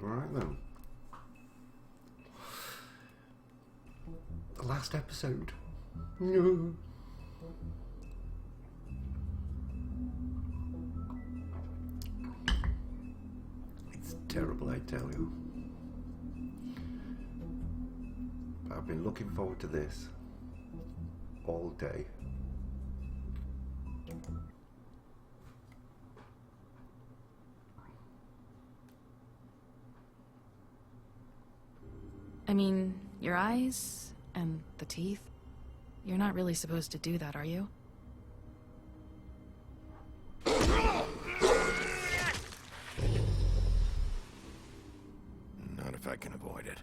Right then. The last episode. No. It's terrible, I tell you. But I've been looking forward to this all day. I mean, your eyes and the teeth. You're not really supposed to do that, are you? Not if I can avoid it.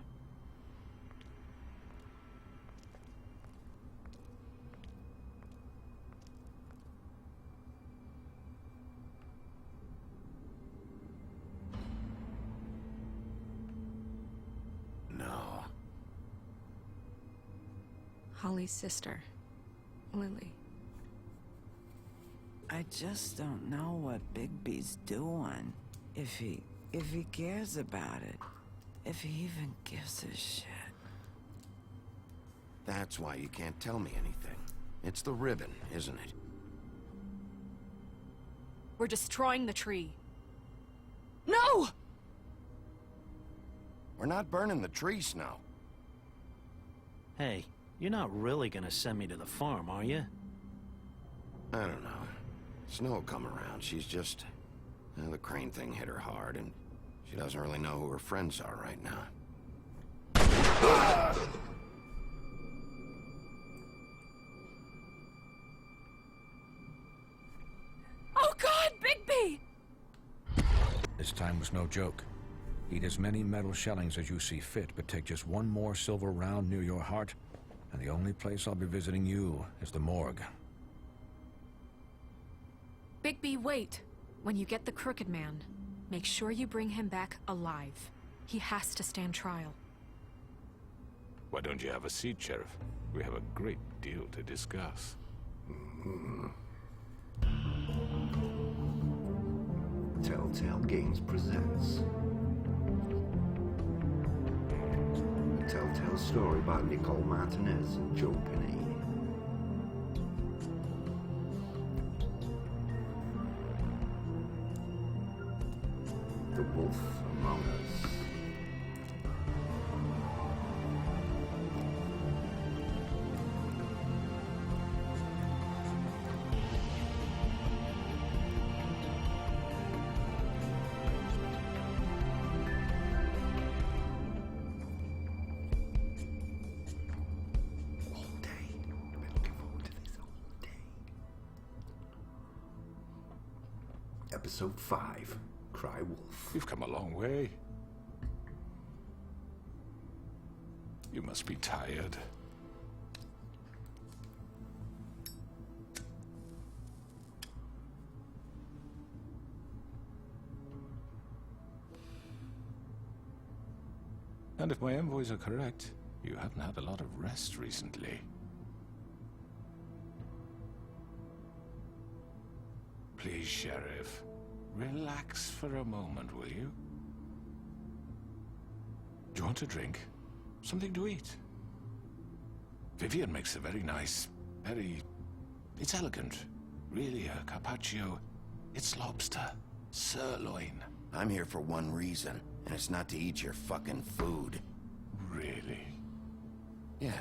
No. Holly's sister, Lily. I just don't know what Bigby's doing. If he cares about it. If he even gives a shit. That's why you can't tell me anything. It's the ribbon, isn't it? We're destroying the tree. No! We're not burning the tree, Snow. Hey, you're not really gonna send me to the farm, are you? I don't know. Snow will come around. She's just... the crane thing hit her hard, and she doesn't really know who her friends are right now. Oh God, Bigby! This time was no joke. Eat as many metal shellings as you see fit, but take just one more silver round near your heart, and the only place I'll be visiting you is the morgue. Bigby, wait. When you get the Crooked Man, make sure you bring him back alive. He has to stand trial. Why don't you have a seat, Sheriff? We have a great deal to discuss. Telltale Games presents a Telltale story by Nicole Martinez and Joe Penny. The Wolf Among Us. All day. I've been looking forward to this all day. Episode 5. Cry Wolf. You've come a long way. You must be tired. And if my envoys are correct, you haven't had a lot of rest recently. Please, Sheriff. Relax for a moment, will you? Do you want a drink? Something to eat? Vivian makes a very nice, it's elegant. Really, a carpaccio. It's lobster. Sirloin. I'm here for one reason, and it's not to eat your fucking food. Really? Yeah.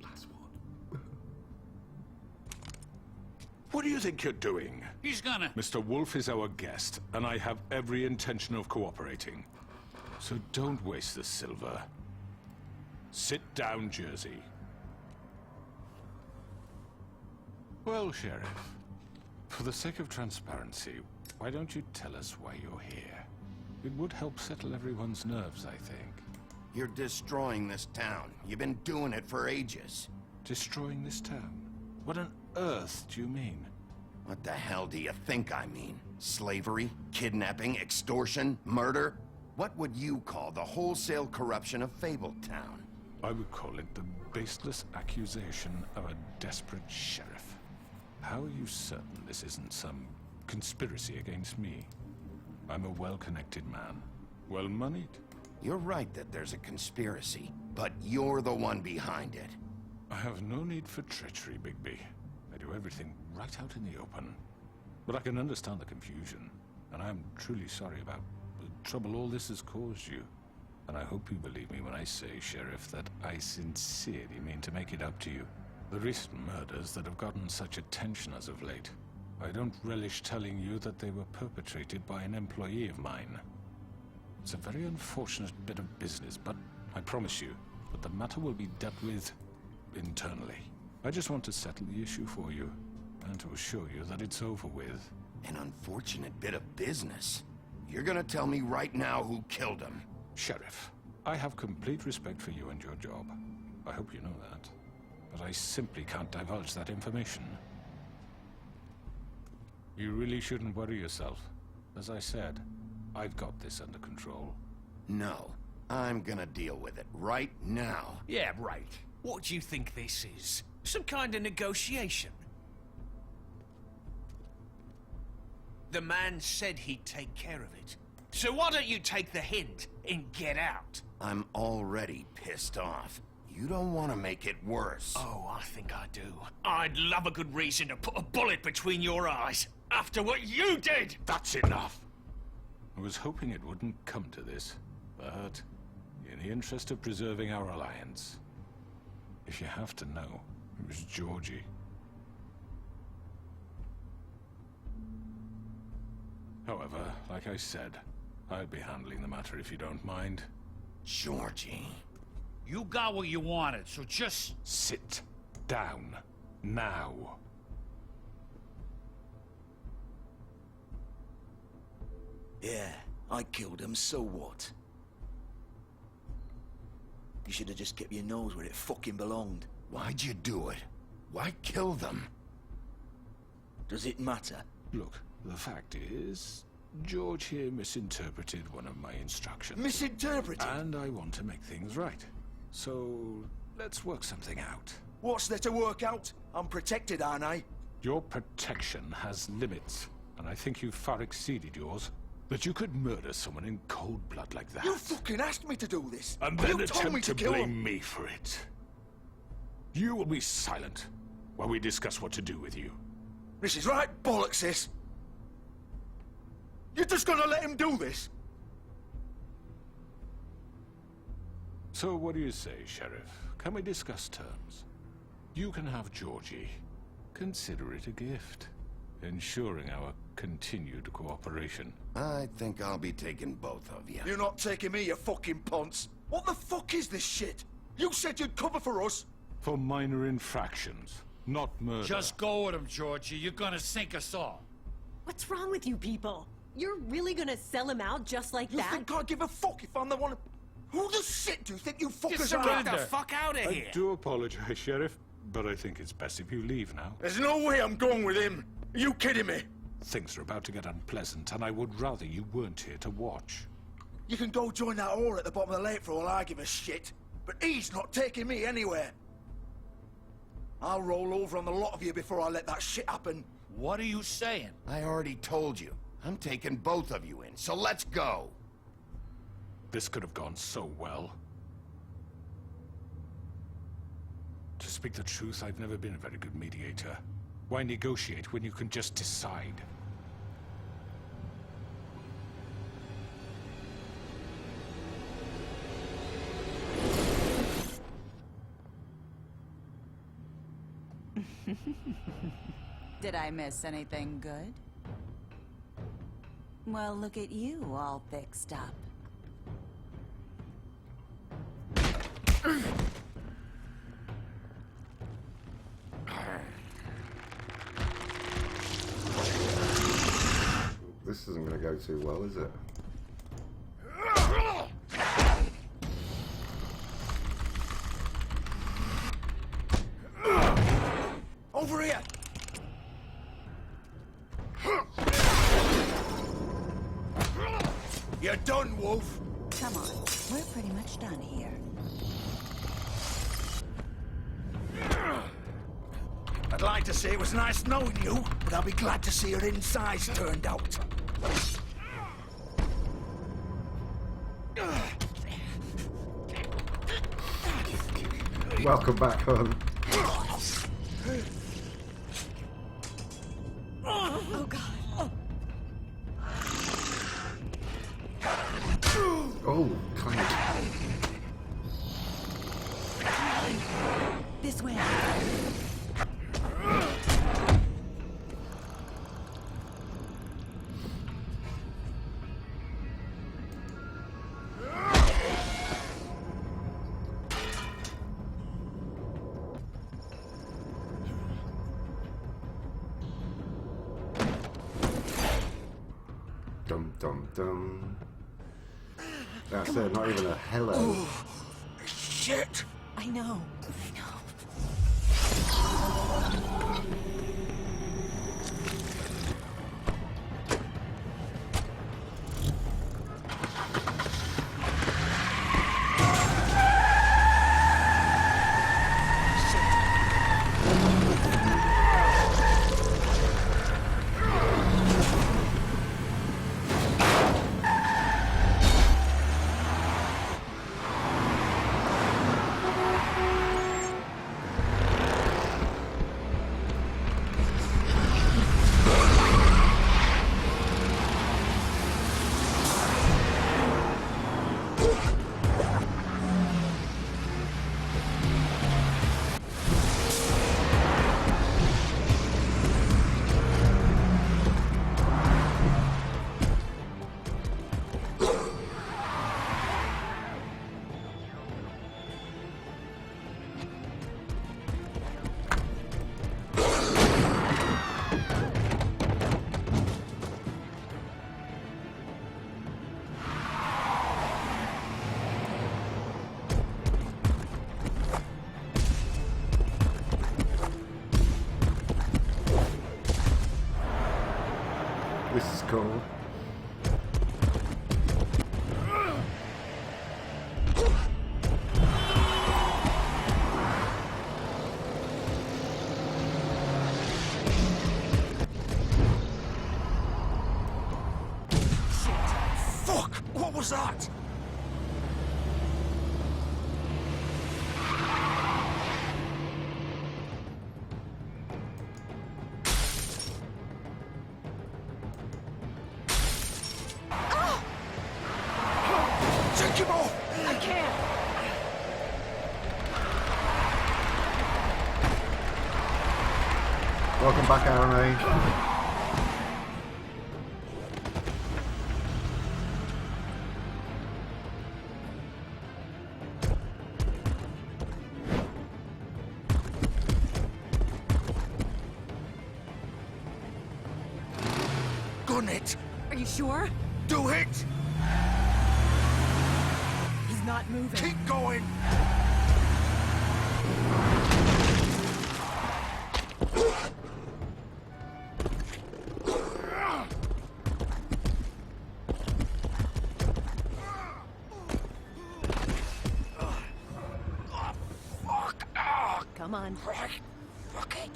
Last one. What do you think you're doing? He's gonna... Mr. Wolf is our guest, and I have every intention of cooperating. So don't waste the silver. Sit down, Jersey. Well, Sheriff, for the sake of transparency, why don't you tell us why you're here? It would help settle everyone's nerves, I think. You're destroying this town. You've been doing it for ages. Destroying this town? What on earth do you mean? What the hell do you think I mean? Slavery? Kidnapping? Extortion? Murder? What would you call the wholesale corruption of Fabletown? I would call it the baseless accusation of a desperate sheriff. How are you certain this isn't some conspiracy against me? I'm a well-connected man. Well-moneyed. You're right that there's a conspiracy, but you're the one behind it. I have no need for treachery, Bigby. I do everything right out in the open. But I can understand the confusion, and I'm truly sorry about the trouble all this has caused you. And I hope you believe me when I say, Sheriff, that I sincerely mean to make it up to you. The recent murders that have gotten such attention as of late, I don't relish telling you that they were perpetrated by an employee of mine. It's a very unfortunate bit of business, but I promise you that the matter will be dealt with internally. I just want to settle the issue for you, and to assure you that it's over with. An unfortunate bit of business? You're gonna tell me right now who killed him? Sheriff, I have complete respect for you and your job. I hope you know that. But I simply can't divulge that information. You really shouldn't worry yourself. As I said, I've got this under control. No, I'm gonna deal with it right now. Yeah, right. What do you think this is? Some kind of negotiation? The man said he'd take care of it. So why don't you take the hint and get out? I'm already pissed off. You don't want to make it worse. Oh, I think I do. I'd love a good reason to put a bullet between your eyes after what you did! That's enough! I was hoping it wouldn't come to this, but in the interest of preserving our alliance, if you have to know, it was Georgie. However, like I said, I'll be handling the matter if you don't mind. Georgie. You got what you wanted, so just... Sit down. Now. Yeah, I killed him, so what? You should have just kept your nose where it fucking belonged. Why'd you do it? Why kill them? Does it matter? Look, the fact is, George here misinterpreted one of my instructions. Misinterpreted? And I want to make things right. So, let's work something out. What's there to work out? I'm protected, aren't I? Your protection has limits, and I think you've far exceeded yours. That you could murder someone in cold blood like that. You fucking asked me to do this! And You then told me attempt to kill blame him. me for it. You will be silent while we discuss what to do with you. This is right bollocks, this! You're just gonna let him do this? So what do you say, Sheriff? Can we discuss terms? You can have Georgie. Consider it a gift, ensuring our continued cooperation. I think I'll be taking both of you. You're not taking me, you fucking ponce! What the fuck is this shit? You said you'd cover for us! For minor infractions, not murder. Just go with him, Georgie. You're gonna sink us all. What's wrong with you people? You're really gonna sell him out just like You that? think I give a fuck if I'm the one... Who the shit do you think you fuckers surrender. are? Get the fuck out of here! I do apologize, Sheriff, but I think it's best if you leave now. There's no way I'm going with him! Are you kidding me? Things are about to get unpleasant, and I would rather you weren't here to watch. You can go join that whore at the bottom of the lake for all I give a shit. But he's not taking me anywhere. I'll roll over on the lot of you before I let that shit happen. What are you saying? I already told you. I'm taking both of you in, so let's go. This could have gone so well. To speak the truth, I've never been a very good mediator. Why negotiate when you can just decide? Did I miss anything good? Well, look at you, all fixed up. This isn't going to go too well, is it? Over here! You're done, Wolf! Come on, we're pretty much done here. I'd like to say it was nice knowing you, but I'll be glad to see your insides turned out. Welcome back home. Oh god. Oh, clank. This way. Dum dum dum. That's it, not even a hello. Shit! I know. This is cool. Fuck! What was that? Take him off! I can't. Welcome back, Aaron. Gun it! Are you sure? Do it! He's not moving. Keep going! Come on. Fuck it!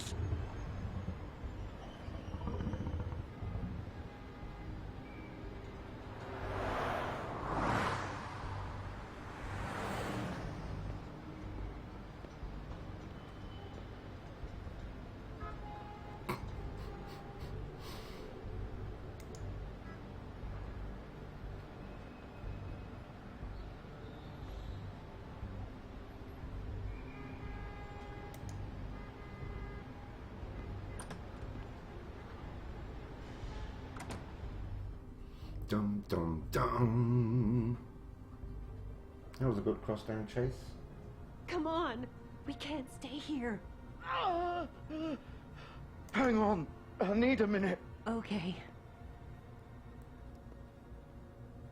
Dum dum dum. That was a good cross-down chase. Come on. We can't stay here. Hang on. I need a minute. Okay.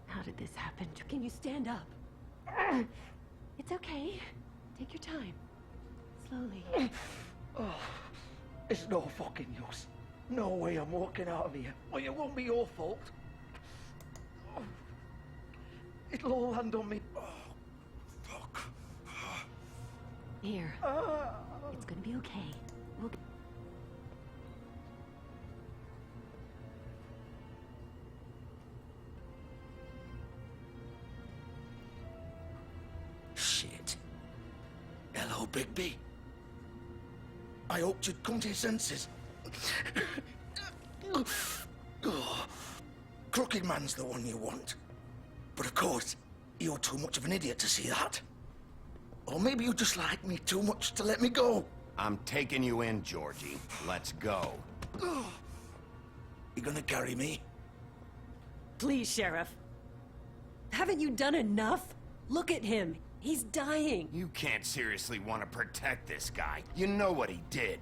How did this happen? Can you stand up? It's okay. Take your time. Slowly. Oh, it's no fucking use. No way I'm walking out of here. Well, it won't be your fault. Oh, it'll all land on me. Oh, fuck. Here. It's gonna be okay. We'll... Shit. Hello, Bigby. I hoped you'd come to your senses. Oh, Crooked Man's the one you want. But of course, you're too much of an idiot to see that. Or maybe you just like me too much to let me go. I'm taking you in, Georgie. Let's go. You gonna carry me? Please, Sheriff. Haven't you done enough? Look at him. He's dying. You can't seriously want to protect this guy. You know what he did.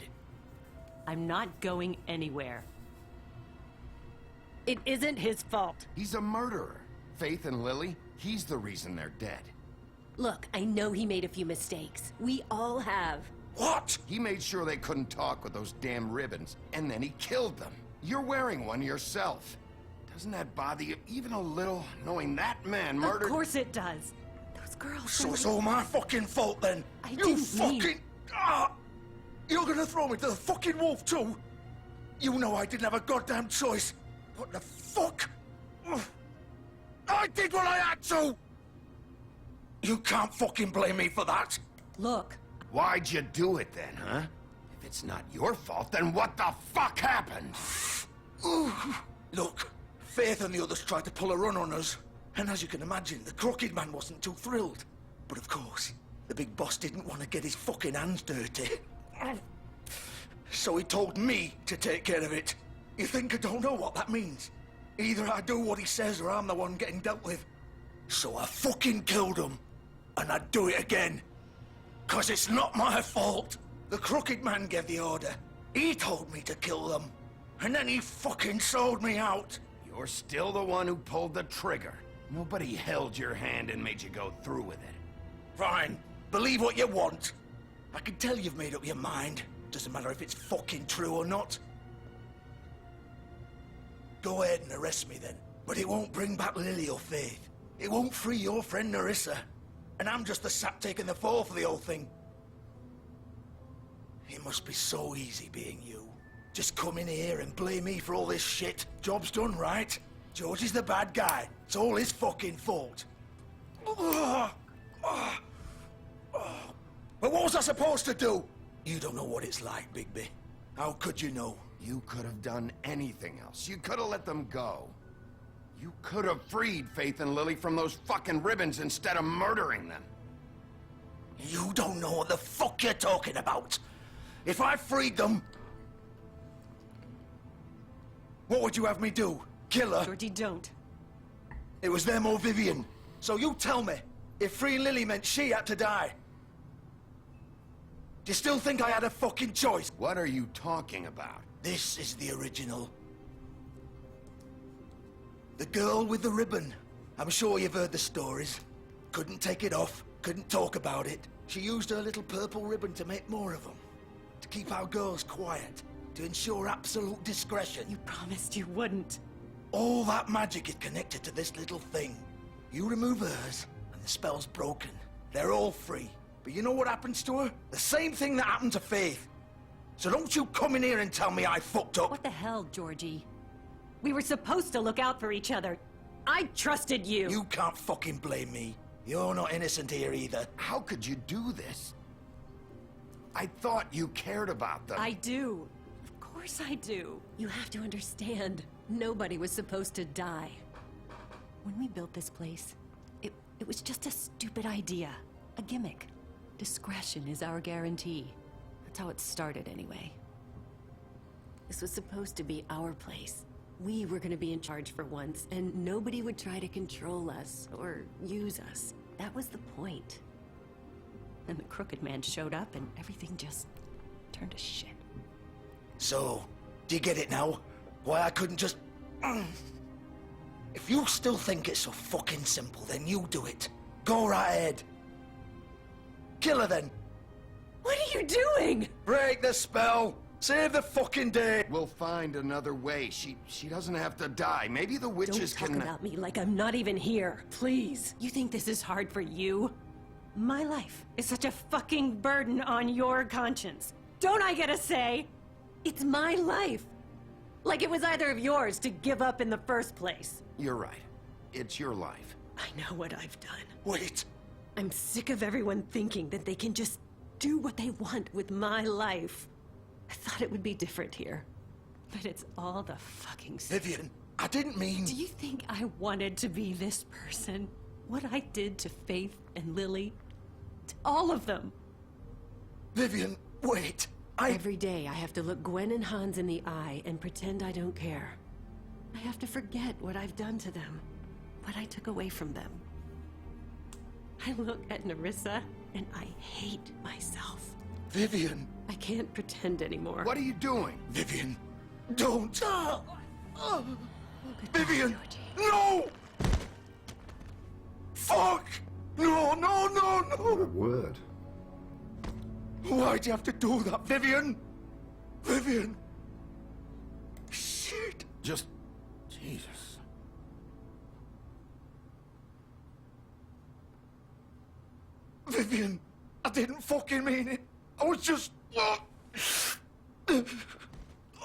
I'm not going anywhere. It isn't his fault. He's a murderer. Faith and Lily, he's the reason they're dead. Look, I know he made a few mistakes. We all have. What? He made sure they couldn't talk with those damn ribbons, and then he killed them. You're wearing one yourself. Doesn't that bother you even a little, knowing that man murdered— Of course it does. Those girls— So it's all my fucking fault then? I didn't mean— You're gonna throw me to the fucking wolf too? You know I didn't have a goddamn choice. What the fuck? I did what I had to! You can't fucking blame me for that. Look. Why'd you do it then, huh? If it's not your fault, then what the fuck happened? Look, Faith and the others tried to pull a run on us. And as you can imagine, the Crooked Man wasn't too thrilled. But of course, the big boss didn't want to get his fucking hands dirty. So he told me to take care of it. You think I don't know what that means? Either I do what he says or I'm the one getting dealt with. So I fucking killed him. And I'd do it again. 'Cause it's not my fault. The Crooked Man gave the order. He told me to kill them. And then he fucking sold me out. You're still the one who pulled the trigger. Nobody held your hand and made you go through with it. Fine. Believe what you want. I can tell you've made up your mind. Doesn't matter if it's fucking true or not. Go ahead and arrest me then. But it won't bring back Lily or Faith. It won't free your friend Narissa. And I'm just the sap taking the fall for the whole thing. It must be so easy being you. Just come in here and blame me for all this shit. Job's done, right? George is the bad guy. It's all his fucking fault. But what was I supposed to do? You don't know what it's like, Bigby. How could you know? You could have done anything else. You could have let them go. You could have freed Faith and Lily from those fucking ribbons instead of murdering them. You don't know what the fuck you're talking about. If I freed them... What would you have me do? Kill her? Georgie, don't. It was them or Vivian. So you tell me, if freeing Lily meant she had to die. Do you still think I had a fucking choice? What are you talking about? This is the original. The girl with the ribbon. I'm sure you've heard the stories. Couldn't take it off, couldn't talk about it. She used her little purple ribbon to make more of them. To keep our girls quiet. To ensure absolute discretion. You promised you wouldn't. All that magic is connected to this little thing. You remove hers, and the spell's broken. They're all free. But you know what happens to her? The same thing that happened to Faith. So don't you come in here and tell me I fucked up. What the hell, Georgie? We were supposed to look out for each other. I trusted you. You can't fucking blame me. You're not innocent here either. How could you do this? I thought you cared about them. I do. Of course I do. You have to understand. Nobody was supposed to die. When we built this place, it was just a stupid idea. A gimmick. Discretion is our guarantee. That's how it started anyway. This was supposed to be our place. We were gonna be in charge for once, and nobody would try to control us or use us. That was the point. And the Crooked Man showed up and everything just turned to shit. So, do you get it now? Why I couldn't just... If you still think it's so fucking simple, then you do it. Go right ahead. Kill her then. What are you doing? Break the spell. Save the fucking day. We'll find another way. She doesn't have to die. Maybe the witches Don't can... talk about me like I'm not even here. Please. You think this is hard for you? My life is such a fucking burden on your conscience. Don't I get a say? It's my life. Like it was either of yours to give up in the first place. You're right. It's your life. I know what I've done. Wait. I'm sick of everyone thinking that they can just do what they want with my life. I thought it would be different here. But it's all the fucking same. Vivian, I didn't mean... Do you think I wanted to be this person? What I did to Faith and Lily? To all of them? Vivian, wait. Every day I have to look Gwen and Hans in the eye and pretend I don't care. I have to forget what I've done to them, what I took away from them. I look at Nerissa and I hate myself. Vivian. I can't pretend anymore. What are you doing? Vivian, don't. Vivian, no! Fuck! No, no, no, no! What a word. Why'd you have to do that, Vivian? Vivian! Shit! Just... Jesus. Vivian, I didn't fucking mean it. I was just...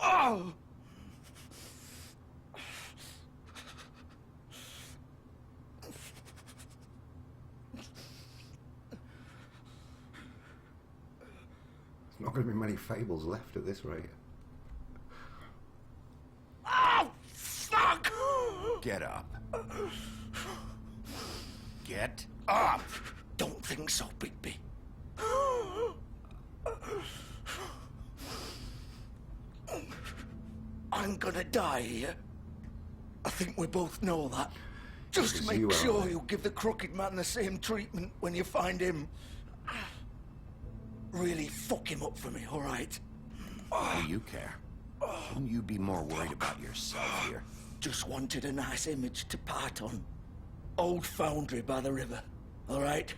Oh! There's not going to be many fables left at this rate. Oh, fuck! Get up. Get up! Don't think so, Bigby. I'm gonna die here. I think we both know that. Just Because make you are. sure you give the crooked man the same treatment when you find him. Really fuck him up for me, all right? What do you care? Shouldn't you be more worried about yourself here? Just wanted a nice image to part on. Old foundry by the river, all right?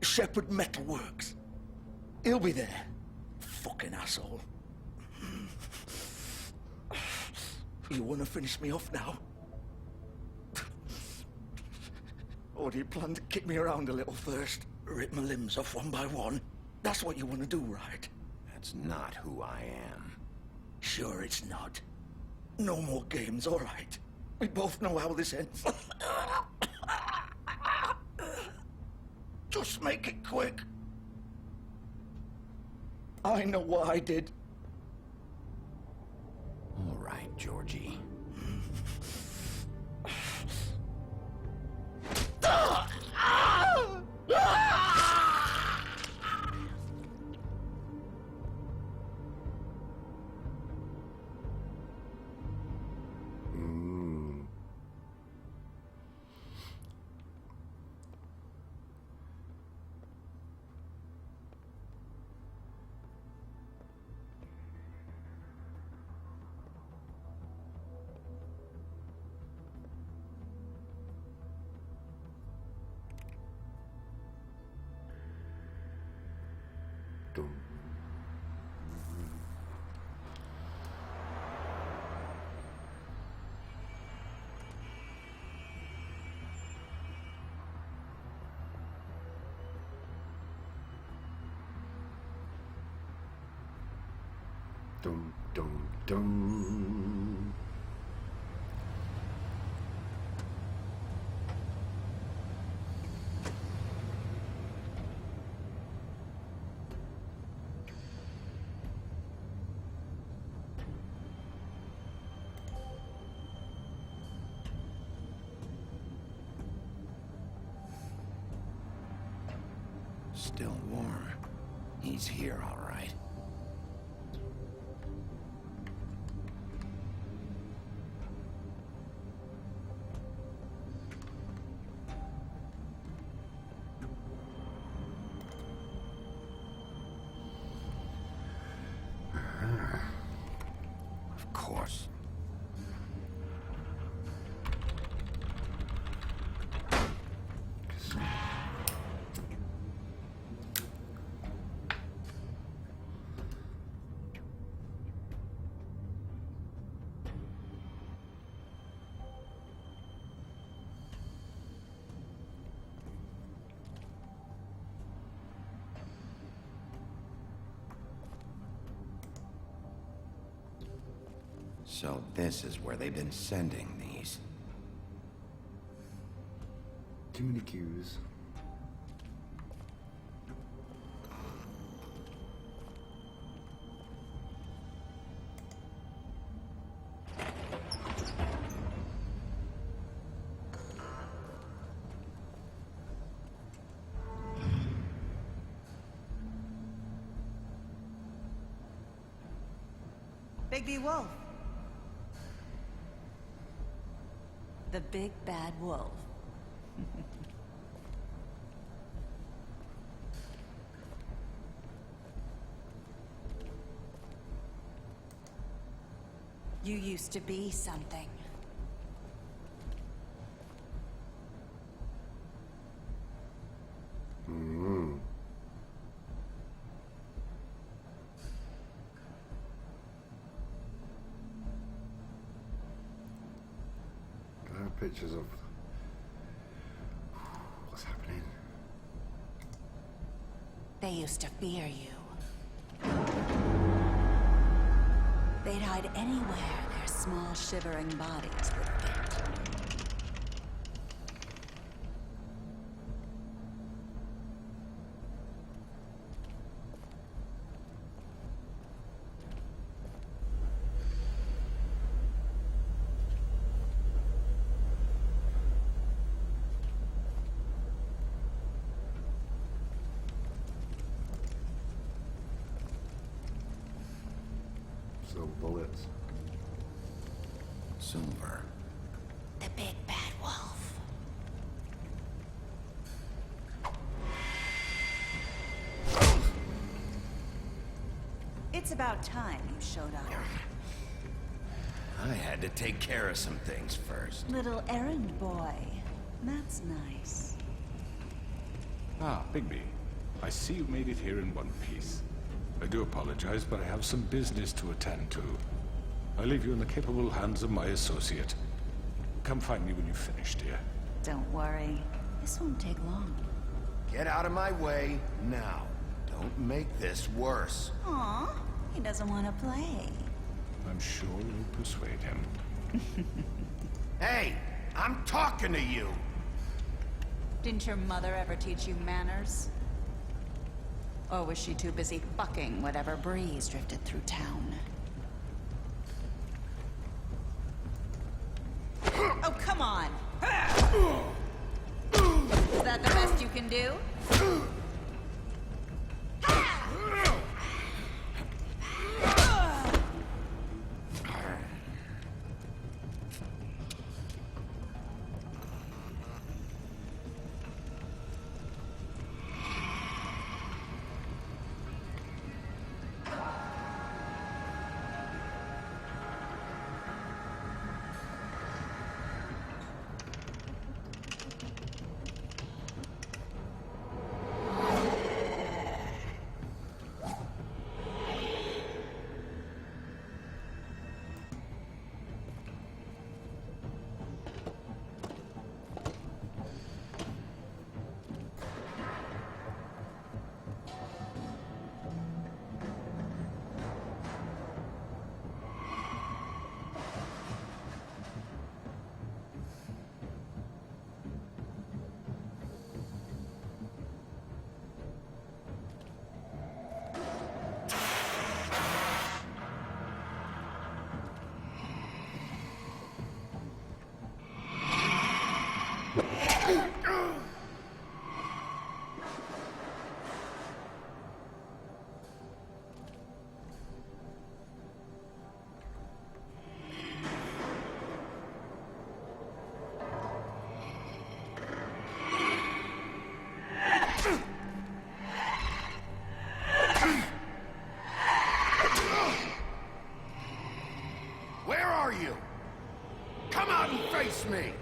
Shepherd Metalworks. He'll be there. Fucking asshole. You wanna finish me off now? Or do you plan to kick me around a little first? Rip my limbs off one by one? That's what you wanna do, right? That's not who I am. Sure it's not. No more games, all right? We both know how this ends. Just make it quick. I know what I did. All right, Georgie. Dum. Dum, dum, dum. Still warm. He's here, all right. Of course. So this is where they've been sending these. Too many cues. Bigby Wolf. The big bad wolf. You used to be something. Pictures of what's happening. They used to fear you. They'd hide anywhere their small shivering bodies would fit. So bullets. Silver. The big bad wolf. It's about time you showed up. I had to take care of some things first. Little errand boy. That's nice. Ah, Bigby. I see you made it here in one piece. I do apologize, but I have some business to attend to. I leave you in the capable hands of my associate. Come find me when you've finished, dear. Don't worry. This won't take long. Get out of my way now. Don't make this worse. Aw, he doesn't want to play. I'm sure you'll persuade him. Hey, I'm talking to you. Didn't your mother ever teach you manners? Or was she too busy fucking whatever breeze drifted through town? Oh, come on! Is that the best you can do? Where are you? Come out and face me!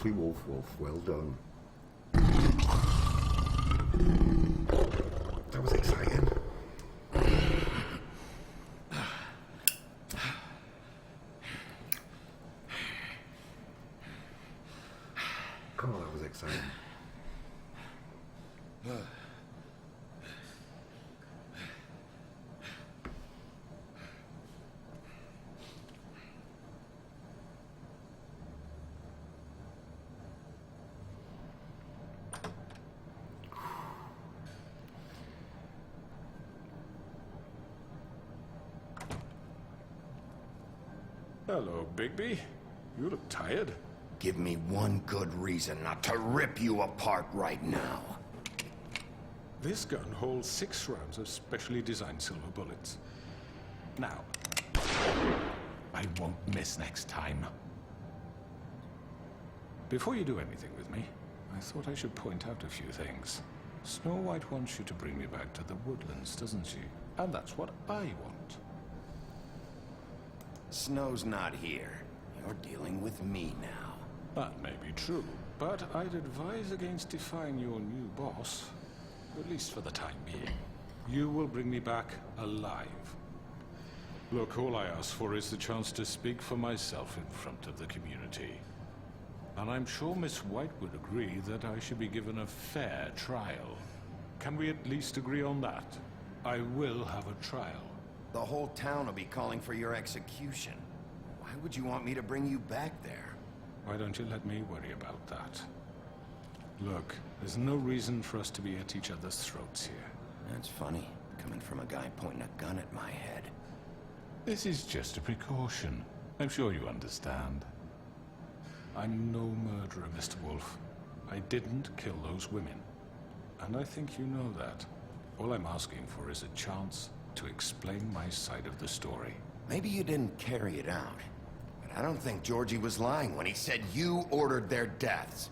Wolfie Wolf Wolf, well done. That was exciting. God, that was exciting. Hello, Bigby. You look tired. Give me one good reason not to rip you apart right now. This gun holds 6 rounds of specially designed silver bullets. Now, I won't miss next time. Before you do anything with me, I thought I should point out a few things. Snow White wants you to bring me back to the woodlands, doesn't she? And that's what I want. Snow's not here. You're dealing with me now. That may be true, but I'd advise against defying your new boss. At least for the time being. You will bring me back alive. Look, all I ask for is the chance to speak for myself in front of the community. And I'm sure Miss White would agree that I should be given a fair trial. Can we at least agree on that? I will have a trial. The whole town will be calling for your execution. Why would you want me to bring you back there? Why don't you let me worry about that? Look, there's no reason for us to be at each other's throats here. That's funny, coming from a guy pointing a gun at my head. This is just a precaution. I'm sure you understand. I'm no murderer, Mr. Wolf. I didn't kill those women. And I think you know that. All I'm asking for is a chance to explain my side of the story. Maybe you didn't carry it out, but I don't think Georgie was lying when he said you ordered their deaths.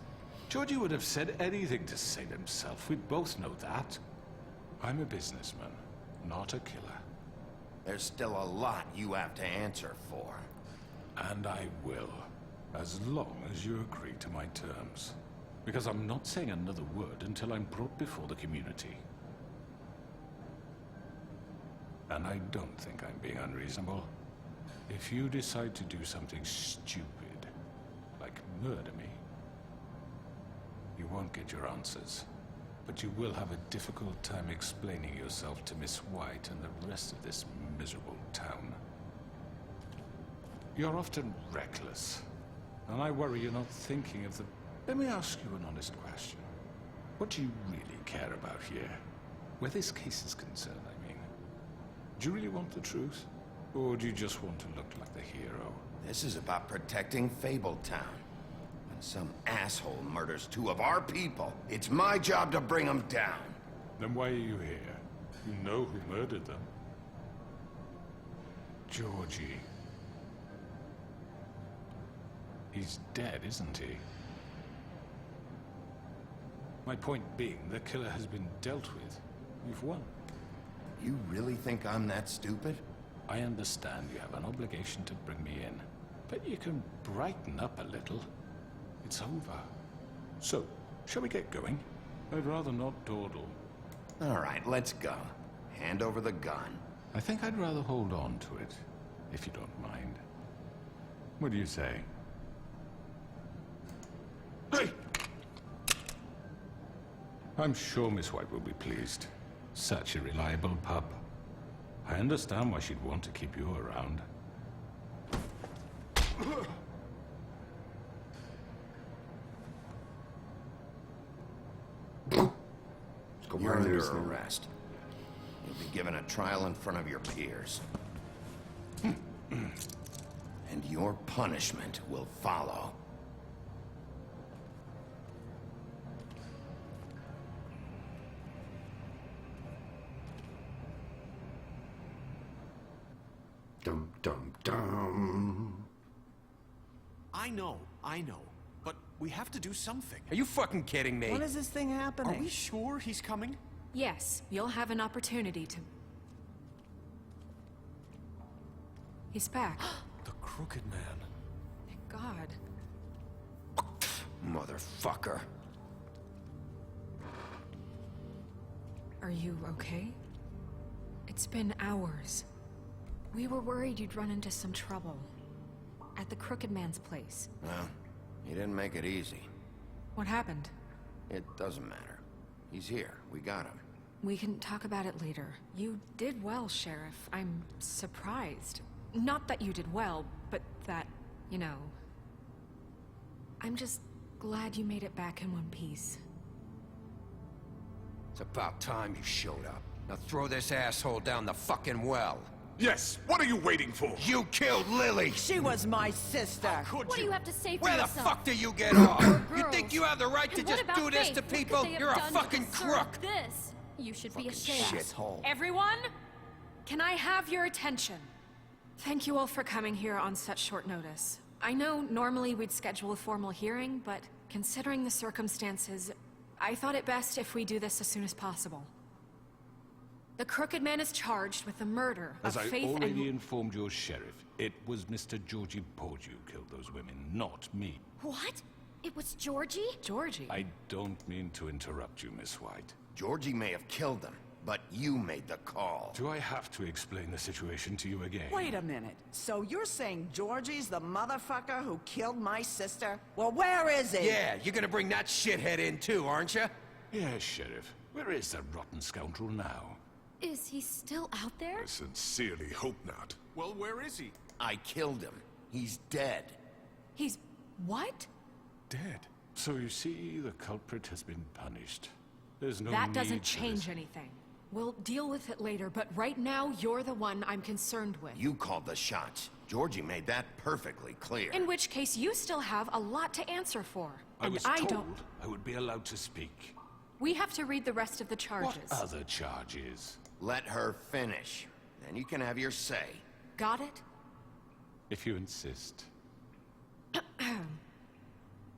Georgie would have said anything to save himself. We both know that. I'm a businessman, not a killer. There's still a lot you have to answer for. And I will, as long as you agree to my terms. Because I'm not saying another word until I'm brought before the community. And I don't think I'm being unreasonable. If you decide to do something stupid, like murder me, you won't get your answers. But you will have a difficult time explaining yourself to Miss White and the rest of this miserable town. You're often reckless, and I worry you're not thinking of the... Let me ask you an honest question. What do you really care about here? Where this case is concerned, I mean. Do you really want the truth? Or do you just want to look like the hero? This is about protecting Fabletown. When some asshole murders 2 of our people, it's my job to bring them down. Then why are you here? You know who murdered them. Georgie. He's dead, isn't he? My point being, the killer has been dealt with. You've won. You really think I'm that stupid? I understand you have an obligation to bring me in, but you can brighten up a little. It's over. So, shall we get going? I'd rather not dawdle. All right, let's go. Hand over the gun. I think I'd rather hold on to it, if you don't mind. What do you say? Hey! I'm sure Miss White will be pleased. Such a reliable pup. I understand why she'd want to keep you around. You're under arrest. You'll be given a trial in front of your peers. And your punishment will follow. Dum dum dum. I know. But we have to do something. Are you fucking kidding me? When is this thing happening? Are we sure he's coming? Yes, you'll have an opportunity to... He's back. The Crooked Man. Thank God. Motherfucker. Are you okay? It's been hours. We were worried you'd run into some trouble. At the Crooked Man's place. Well, he didn't make it easy. What happened? It doesn't matter. He's here. We got him. We can talk about it later. You did well, Sheriff. I'm surprised. Not that you did well, but that, you know... I'm just glad you made it back in one piece. It's about time you showed up. Now throw this asshole down the fucking well. Yes, what are you waiting for? You killed Lily! She was my sister. What do you have to say for Where the yourself? fuck do you get off? You Girls. think you have the right to And just what do about this Faith? to What could people? they have You're a done to fucking deserve crook! This? You should be ashamed. Shithole. Everyone? Can I have your attention? Thank you all for coming here on such short notice. I know normally we'd schedule a formal hearing, but considering the circumstances, I thought it best if we do this as soon as possible. The Crooked Man is charged with the murder As of I Faith already and... informed your sheriff, it was Mr. Georgie Porge who killed those women, not me. What? It was Georgie? Georgie? I don't mean to interrupt you, Miss White. Georgie may have killed them, but you made the call. Do I have to explain the situation to you again? Wait a minute. So you're saying Georgie's the motherfucker who killed my sister? Well, where is he? Yeah, you're gonna bring that shithead in too, aren't you? Yes, Sheriff. Where is that rotten scoundrel now? Is he still out there? I sincerely hope not. Well, where is he? I killed him. He's dead. He's... what? Dead. So you see, the culprit has been punished. There's no That need doesn't for change this. anything. We'll deal with it later, but right now, you're the one I'm concerned with. You called the shots. Georgie made that perfectly clear. In which case, you still have a lot to answer for. I And was I told don't... I would be allowed to speak. We have to read the rest of the charges. What other charges? Let her finish. Then you can have your say. Got it? If you insist.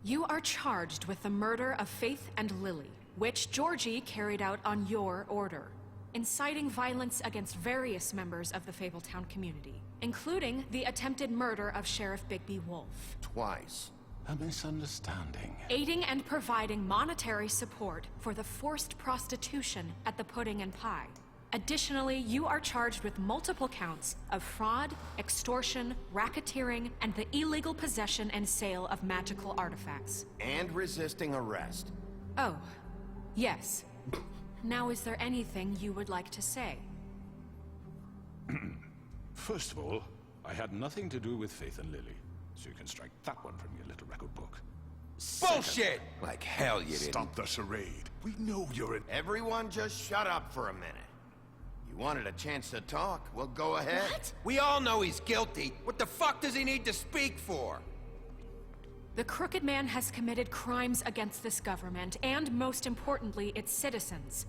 You are charged with the murder of Faith and Lily, which Georgie carried out on your order, inciting violence against various members of the Fabletown community, including the attempted murder of Sheriff Bigby Wolf. Twice. A misunderstanding. Aiding and providing monetary support for the forced prostitution at the Pudding and Pie. Additionally, you are charged with multiple counts of fraud, extortion, racketeering, and the illegal possession and sale of magical artifacts. And resisting arrest. Oh, yes. Now, is there anything you would like to say? First of all, I had nothing to do with Faith and Lily, so you can strike that one from your little record book. Bullshit! Like hell you didn't. Stop the charade. We know you're an... Everyone just shut up for a minute. You wanted a chance to talk? Well, go ahead. What? We all know he's guilty. What the fuck does he need to speak for? The Crooked Man has committed crimes against this government, and most importantly, its citizens.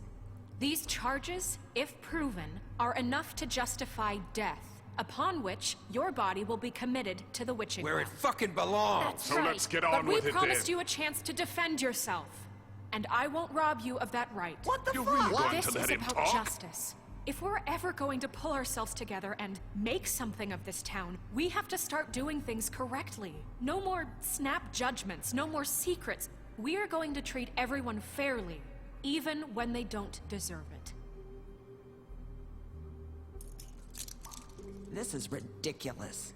These charges, if proven, are enough to justify death, upon which your body will be committed to the witching Where well. it fucking belongs. That's So right. let's get But on we with it promised then. you a chance to defend yourself, and I won't rob you of that right. What the You're fuck? really going This to let is him about talk? justice. If we're ever going to pull ourselves together and make something of this town, we have to start doing things correctly. No more snap judgments, no more secrets. We are going to treat everyone fairly, even when they don't deserve it. This is ridiculous.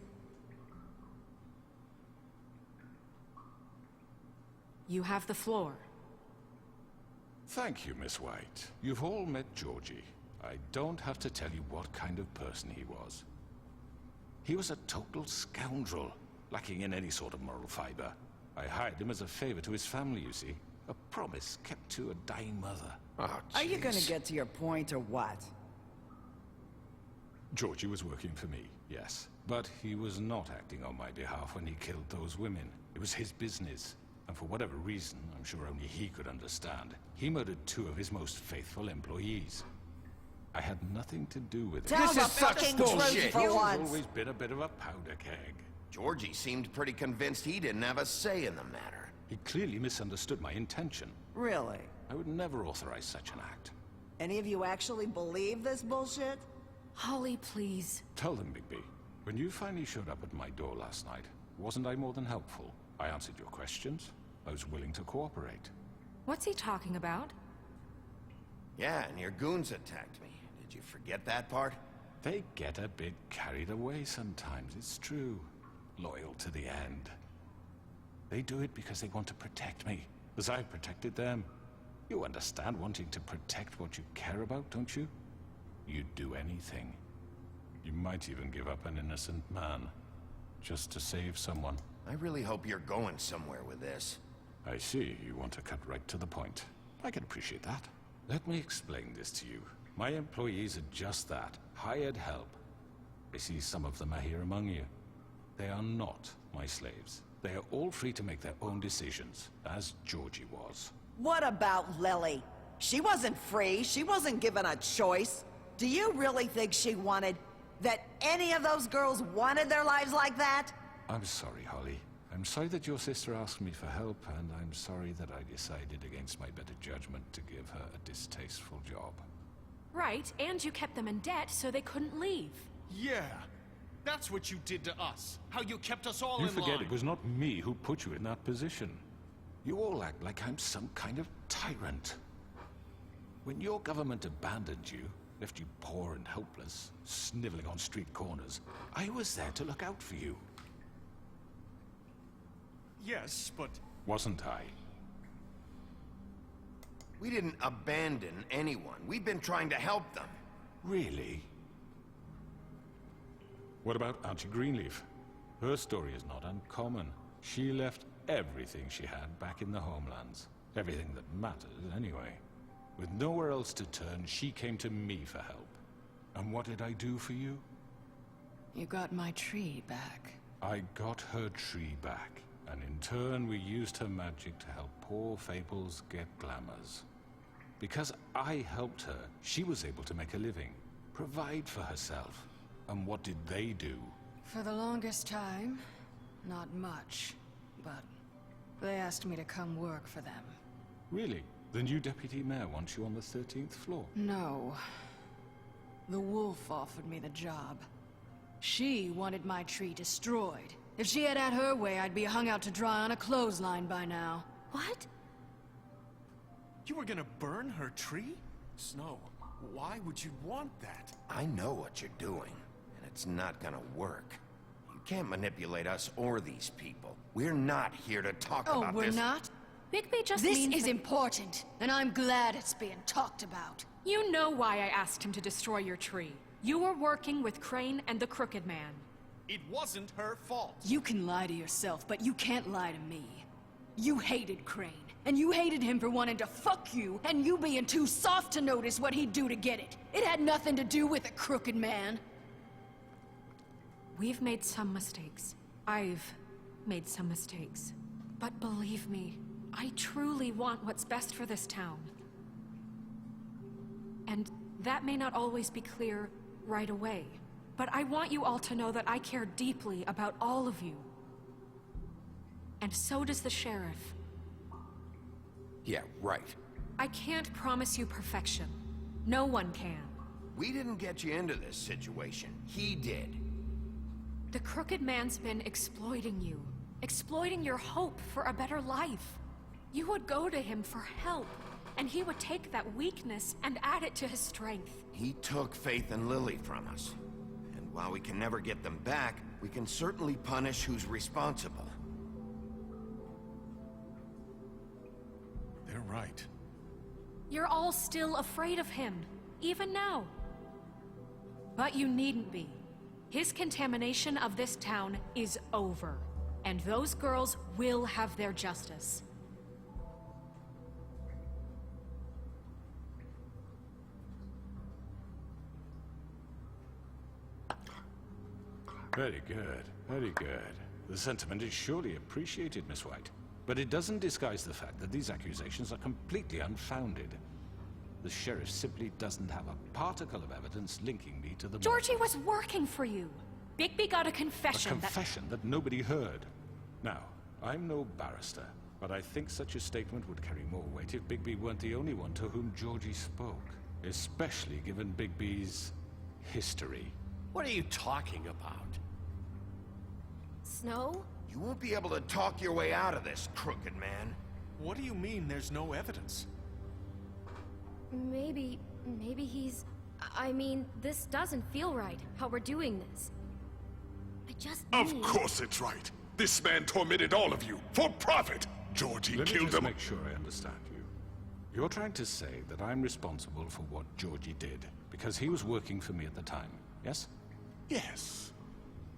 You have the floor. Thank you, Miss White. You've all met Georgie. I don't have to tell you what kind of person he was. He was a total scoundrel, lacking in any sort of moral fiber. I hired him as a favor to his family, you see. A promise kept to a dying mother. Oh, Are you gonna jeez. get to your point or what? Georgie was working for me, yes. But he was not acting on my behalf when he killed those women. It was his business. And for whatever reason, I'm sure only he could understand, he murdered 2 of his most faithful employees. I had nothing to do with it. Tell This the is such fucking bullshit. truth for He's once. always been a bit of a powder keg. Georgie seemed pretty convinced he didn't have a say in the matter. He clearly misunderstood my intention. Really? I would never authorize such an act. Any of you actually believe this bullshit? Holly, please. Tell them, Bigby. When you finally showed up at my door last night, wasn't I more than helpful? I answered your questions. I was willing to cooperate. What's he talking about? Yeah, and your goons attacked me. Did you forget that part? They get a bit carried away sometimes, it's true. Loyal to the end. They do it because they want to protect me, as I've protected them. You understand wanting to protect what you care about, don't you? You'd do anything. You might even give up an innocent man, just to save someone. I really hope you're going somewhere with this. I see, you want to cut right to the point. I can appreciate that. Let me explain this to you. My employees are just that, hired help. I see some of them are here among you. They are not my slaves. They are all free to make their own decisions, as Georgie was. What about Lily? She wasn't free. She wasn't given a choice. Do you really think she wanted... that any of those girls wanted their lives like that? I'm sorry, Holly. I'm sorry that your sister asked me for help, and I'm sorry that I decided against my better judgment to give her a distasteful job. Right, and you kept them in debt so they couldn't leave. Yeah, that's what you did to us. How you kept us all in line. You forget it was not me who put you in that position. You all act like I'm some kind of tyrant. When your government abandoned you, left you poor and helpless, sniveling on street corners, I was there to look out for you. Yes, but... Wasn't I? We didn't abandon anyone. We've been trying to help them. Really? What about Auntie Greenleaf? Her story is not uncommon. She left everything she had back in the homelands. Everything that mattered, anyway. With nowhere else to turn, she came to me for help. And what did I do for you? You got my tree back. I got her tree back. And in turn, we used her magic to help poor Fables get glamours. Because I helped her, she was able to make a living, provide for herself. And what did they do? For the longest time, not much. But they asked me to come work for them. Really? The new deputy mayor wants you on the 13th floor? No. The wolf offered me the job. She wanted my tree destroyed. If she had her way, I'd be hung out to dry on a clothesline by now. What? You were gonna burn her tree? Snow, why would you want that? I know what you're doing, and it's not gonna work. You can't manipulate us or these people. We're not here to talk about this. Oh, we're not? Bigby just This means is that... important, and I'm glad it's being talked about. You know why I asked him to destroy your tree. You were working with Crane and the Crooked Man. It wasn't her fault. You can lie to yourself, but you can't lie to me. You hated Crane, and you hated him for wanting to fuck you, and you being too soft to notice what he'd do to get it. It had nothing to do with a Crooked Man. We've made some mistakes. I've made some mistakes. But believe me, I truly want what's best for this town. And that may not always be clear right away. But I want you all to know that I care deeply about all of you. And so does the sheriff. Yeah, right. I can't promise you perfection. No one can. We didn't get you into this situation. He did. The Crooked Man's been exploiting you. Exploiting your hope for a better life. You would go to him for help, and he would take that weakness and add it to his strength. He took Faith and Lily from us. And while we can never get them back, we can certainly punish who's responsible. They're right. You're all still afraid of him, even now. But you needn't be. His contamination of this town is over, and those girls will have their justice. Very good, very good. The sentiment is surely appreciated, Miss White. But it doesn't disguise the fact that these accusations are completely unfounded. The sheriff simply doesn't have a particle of evidence linking me to the Georgie murder. was working for you. Bigby got a confession A confession that nobody heard. Now, I'm no barrister, but I think such a statement would carry more weight if Bigby weren't the only one to whom Georgie spoke. Especially given Bigby's history. What are you talking about? Snow? You won't be able to talk your way out of this, crooked man. What do you mean there's no evidence? Maybe he's... I mean, this doesn't feel right, how we're doing this. I just Of need... course it's right. This man tormented all of you, for profit. Georgie Let me killed just him. make sure I understand you. You're trying to say that I'm responsible for what Georgie did, because he was working for me at the time, yes? Yes.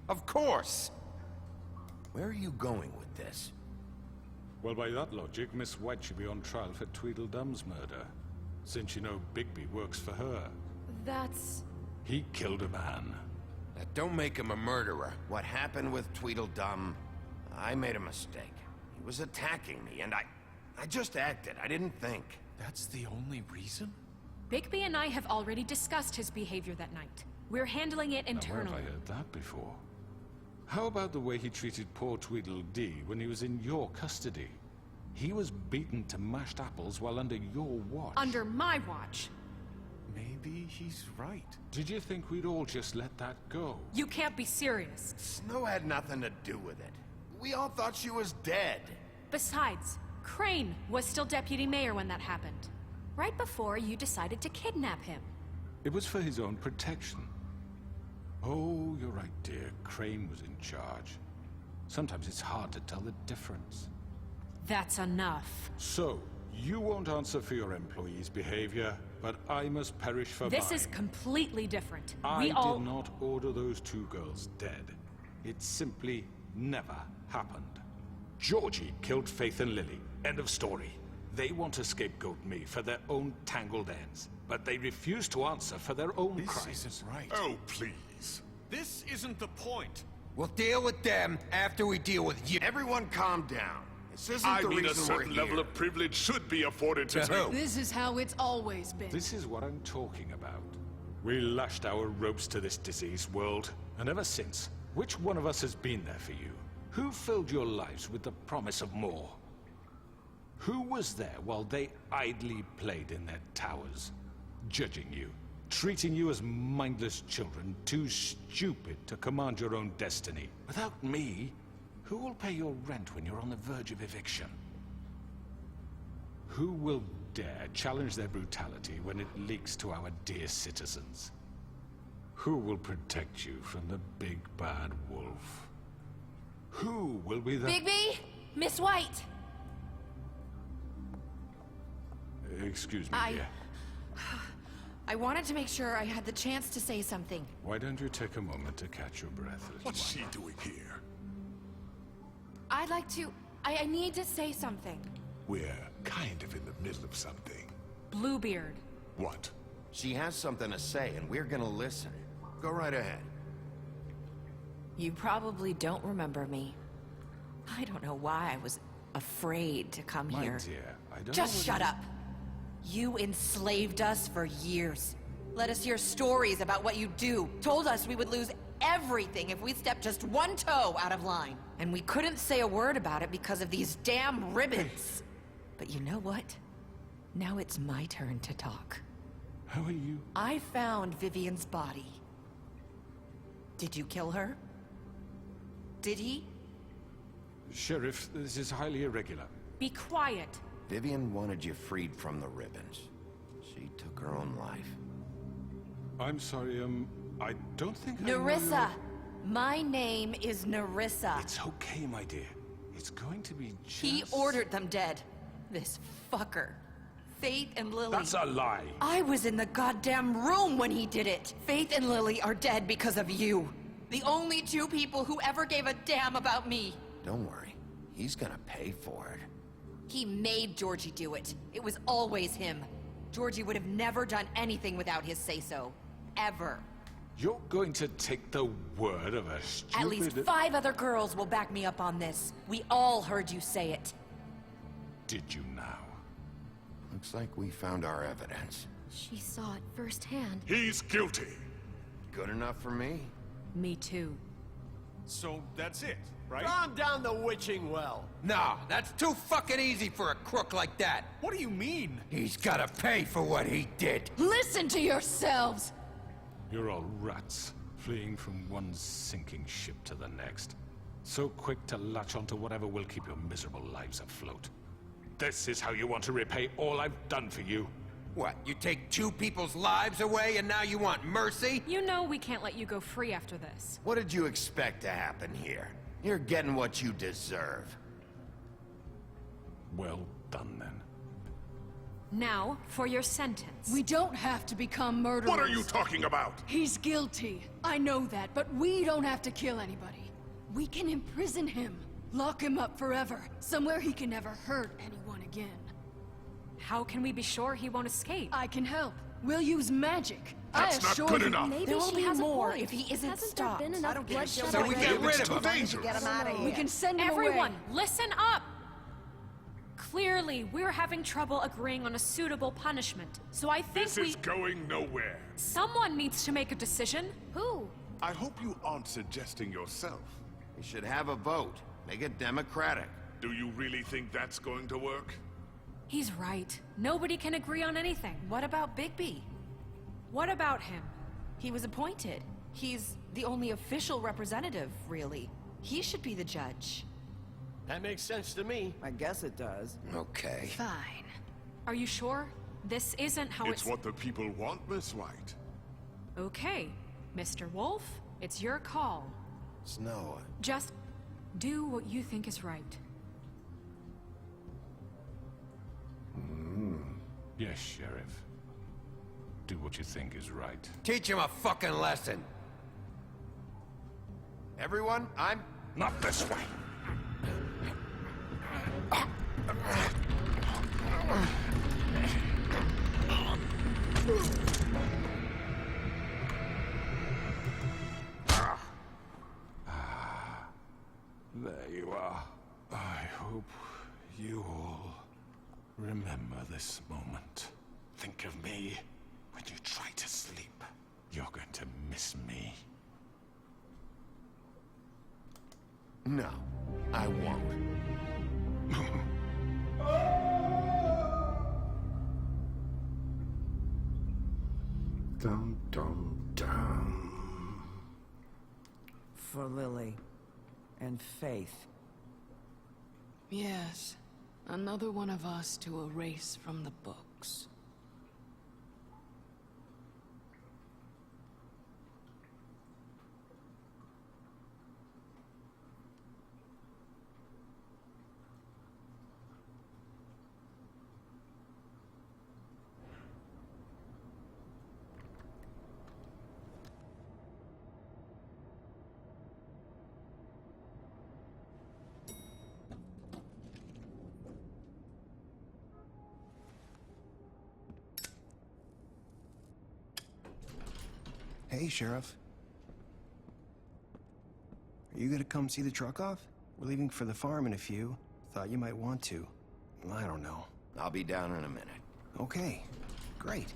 Of course! Where are you going with this? Well, by that logic, Miss White should be on trial for Tweedledum's murder, since you know Bigby works for her. That's... He killed a man. That don't make him a murderer. What happened with Tweedledum, I made a mistake. He was attacking me, and I just acted. I didn't think. That's the only reason? Bigby and I have already discussed his behavior that night. We're handling it Now, where internally. have I heard that before? How about the way he treated poor Tweedledee when he was in your custody? He was beaten to mashed apples while under your watch. Under my watch. Maybe he's right. Did you think we'd all just let that go? You can't be serious. Snow had nothing to do with it. We all thought she was dead. Besides, Crane was still deputy mayor when that happened. Right before you decided to kidnap him. It was for his own protection. Oh, you're right, dear. Crane was in charge. Sometimes it's hard to tell the difference. That's enough. So, you won't answer for your employees' behavior, but I must perish for mine. This is completely different. I We all... did not order those two girls dead. It simply never happened. Georgie killed Faith and Lily. End of story. They want to scapegoat me for their own tangled ends, but they refuse to answer for their own crimes. This isn't right. Oh, please. This isn't the point. We'll deal with them after we deal with you. Everyone calm down. This isn't I the mean, a reason we're certain here. level of privilege should be afforded to To who? This is how it's always been. This is what I'm talking about. We lashed our ropes to this diseased world, and ever since, which one of us has been there for you? Who filled your lives with the promise of more? Who was there while they idly played in their towers, judging you, treating you as mindless children, too stupid to command your own destiny? Without me, who will pay your rent when you're on the verge of eviction? Who will dare challenge their brutality when it leaks to our dear citizens? Who will protect you from the big bad wolf? Who will be the... Bigby! Miss White! Excuse me, dear. I wanted to make sure I had the chance to say something. Why don't you take a moment to catch your breath, little What's one? she doing here? I'd like to... I need to say something. We're kind of in the middle of something. Bluebeard. What? She has something to say, and we're gonna listen. Go right ahead. You probably don't remember me. I don't know why I was afraid to come My here. dear, I don't Just know shut what up. You enslaved us for years. Let us hear stories about what you do. Told us we would lose everything if we stepped just one toe out of line. And we couldn't say a word about it because of these damn ribbons. But you know what? Now it's my turn to talk. How are you? I found Vivian's body. Did you kill her? Did he? Sheriff, this is highly irregular. Be quiet. Vivian wanted you freed from the ribbons. She took her own life. I'm sorry, I don't think I know Nerissa! My name is Nerissa. It's okay, my dear. It's going to be just... He ordered them dead. This fucker. Faith and Lily. That's a lie. I was in the goddamn room when he did it. Faith and Lily are dead because of you. The only two people who ever gave a damn about me. Don't worry. He's gonna pay for it. He made Georgie do it. It was always him. Georgie would have never done anything without his say-so. Ever. You're going to take the word of a stupid... At least 5 other girls will back me up on this. We all heard you say it. Did you now? Looks like we found our evidence. She saw it firsthand. He's guilty. Good enough for me? Me too. So that's it, right? Calm down the witching well. Nah, that's too fucking easy for a crook like that. What do you mean? He's gotta pay for what he did. Listen to yourselves! You're all rats, fleeing from one sinking ship to the next. So quick to latch onto whatever will keep your miserable lives afloat. This is how you want to repay all I've done for you? What, you take 2 people's lives away and now you want mercy? You know we can't let you go free after this. What did you expect to happen here? You're getting what you deserve. Well done, then. Now, for your sentence. We don't have to become murderers. What are you talking about? He's guilty. I know that, but we don't have to kill anybody. We can imprison him. Lock him up forever. Somewhere he can never hurt anyone again. How can we be sure he won't escape? I can help. We'll use magic. That's I not assure good you. enough. Maybe There will she be has a more point. if he isn't Hasn't stopped. there been enough bloodshed So we get rid of him. Get him out of here. We can send him Everyone, away. listen up! Clearly, we're having trouble agreeing on a suitable punishment, so I think This is going nowhere. someone needs to make a decision. Who? I hope you aren't suggesting yourself. We should have a vote. Make it democratic. Do you really think that's going to work? He's right. Nobody can agree on anything. What about Bigby? What about him? He was appointed. He's the only official representative, really. He should be the judge. That makes sense to me. I guess it does. Okay. Fine. Are you sure? This isn't how It's what the people want, Miss White. Okay, Mr. Wolf, it's your call. Snow. Just do what you think is right. Yes, Sheriff. Do what you think is right. Teach him a fucking lesson. Everyone, I'm... Not this way. There you are. I hope you all remember this moment. Think of me when you try to sleep. You're going to miss me. No, I won't. Dum dum dum. For Lily. And Faith. Yes. Another one of us to erase from the books. Hey, Sheriff. Are you gonna come see the truck off? We're leaving for the farm in a few. Thought you might want to. I don't know. I'll be down in a minute. Okay, great.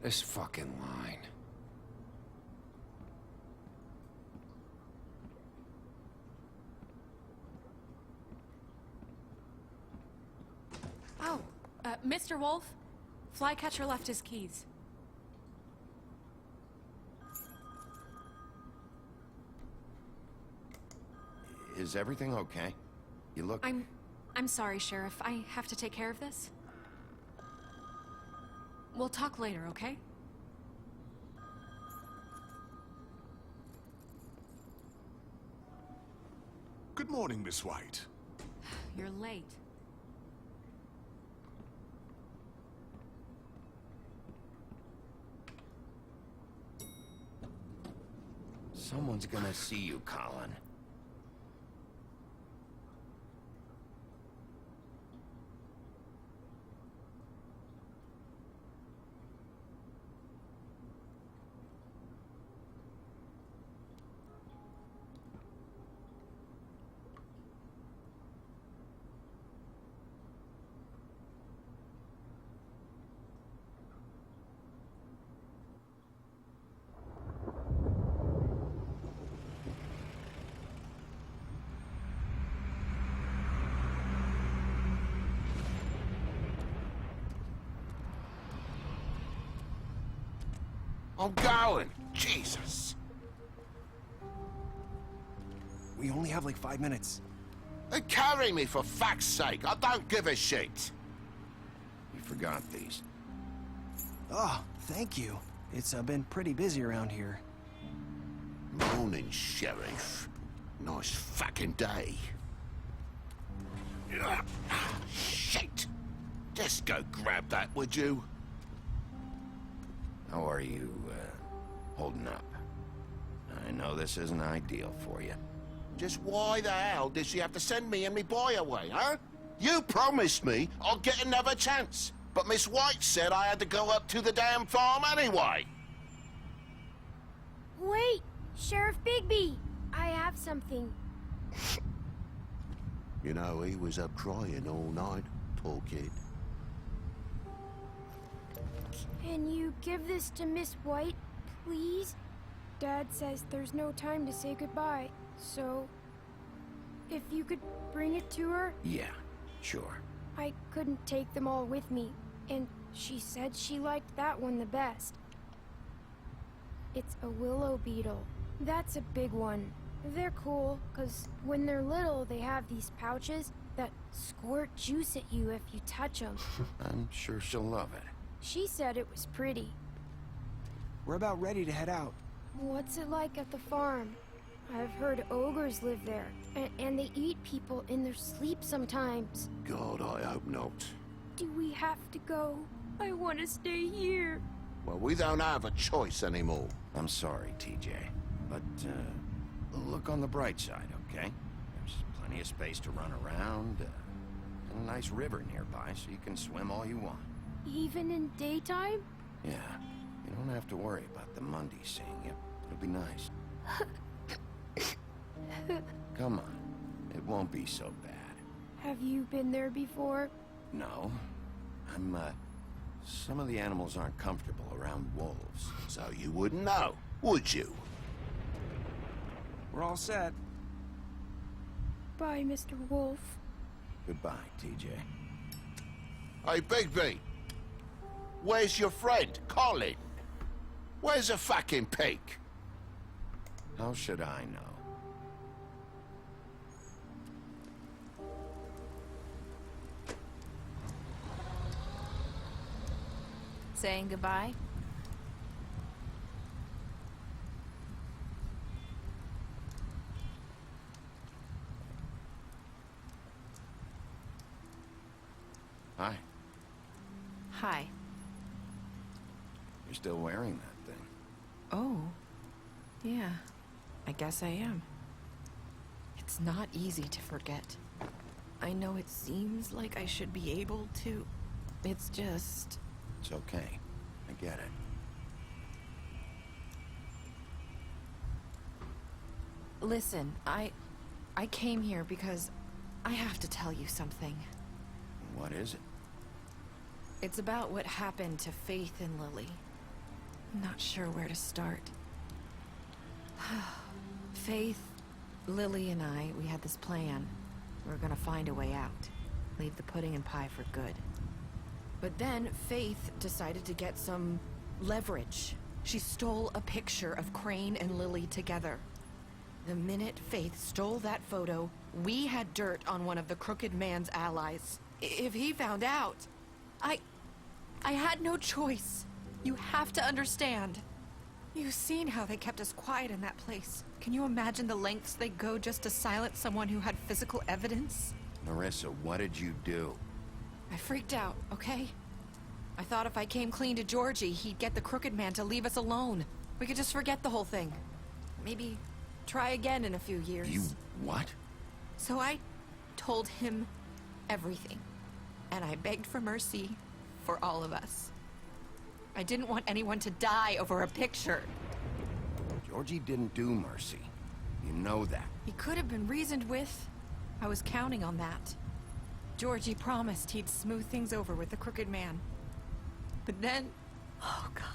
This fucking line. Oh, Mr. Wolf, Flycatcher left his keys. Is everything okay? You look... I'm sorry, Sheriff. I have to take care of this. We'll talk later, okay? Good morning, Miss White. You're late. Someone's gonna see you, Colin. I'm going. Jesus. We only have like 5 minutes. Hey, carry me for fuck's sake. I don't give a shit. You forgot these. Oh, thank you. It's been pretty busy around here. Morning, Sheriff. Nice fucking day. Shit! Just go grab that, would you? How are you, holding up? I know this isn't ideal for you. Just why the hell did she have to send me and me boy away, huh? You promised me I'll get another chance, but Miss White said I had to go up to the damn farm anyway. Wait! Sheriff Bigby! I have something. You know, he was up crying all night, poor kid. Can you give this to Miss White, please? Dad says there's no time to say goodbye, so if you could bring it to her? Yeah, sure. I couldn't take them all with me, and she said she liked that one the best. It's a willow beetle. That's a big one. They're cool, 'cause when they're little, they have these pouches that squirt juice at you if you touch them. I'm sure she'll love it. She said it was pretty. We're about ready to head out. What's it like at the farm? I've heard ogres live there, and they eat people in their sleep sometimes. God, I hope not. Do we have to go? I want to stay here. Well, we don't have a choice anymore. I'm sorry, TJ, but, look on the bright side, okay? There's plenty of space to run around, and a nice river nearby, so you can swim all you want. Even in daytime? Yeah, you don't have to worry about the Monday seeing you. It'll be nice. Come on, it won't be so bad. Have you been there before? No, some of the animals aren't comfortable around wolves. So you wouldn't know, would you? We're all set. Bye, Mr. Wolf. Goodbye, TJ. Hey, Bigby! Where's your friend, Colin? Where's the fucking pig? How should I know? Saying goodbye? Hi. Hi. You're still wearing that thing. Oh. Yeah. I guess I am. It's not easy to forget. I know it seems like I should be able to. It's just... It's okay. I get it. Listen, I came here because I have to tell you something. What is it? It's about what happened to Faith and Lily. I'm not sure where to start. Faith, Lily, and I, we had this plan. We were gonna find a way out. Leave the pudding and pie for good. But then Faith decided to get some leverage. She stole a picture of Crane and Lily together. The minute Faith stole that photo, we had dirt on one of the Crooked Man's allies. If he found out, I had no choice. You have to understand. You've seen how they kept us quiet in that place. Can you imagine the lengths they go just to silence someone who had physical evidence? Marissa, what did you do? I freaked out, okay? I thought if I came clean to Georgie, he'd get the Crooked Man to leave us alone. We could just forget the whole thing. Maybe try again in a few years. You what? So I told him everything. And I begged for mercy for all of us. I didn't want anyone to die over a picture. Georgie didn't do mercy. You know that. He could have been reasoned with. I was counting on that. Georgie promised he'd smooth things over with the Crooked Man. But then... Oh, God.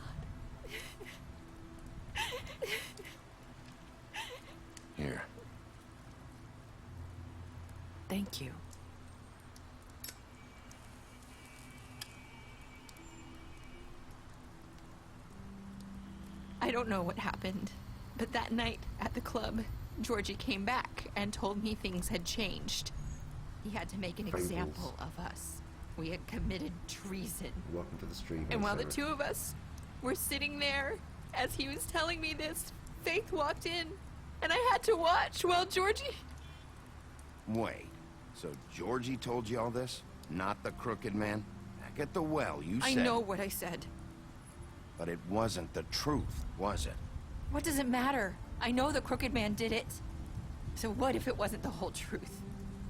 Here. Thank you. I don't know what happened, but that night at the club, Georgie came back and told me things had changed. He had to make an example of us. We had committed treason. Welcome to the stream. And while the two of us were sitting there, as he was telling me this, Faith walked in, and I had to watch while Georgie... Wait, so Georgie told you all this? Not the crooked man? Back at the well, you said... I know what I said. But it wasn't the truth, was it? What does it matter? I know the crooked man did it. So what if it wasn't the whole truth?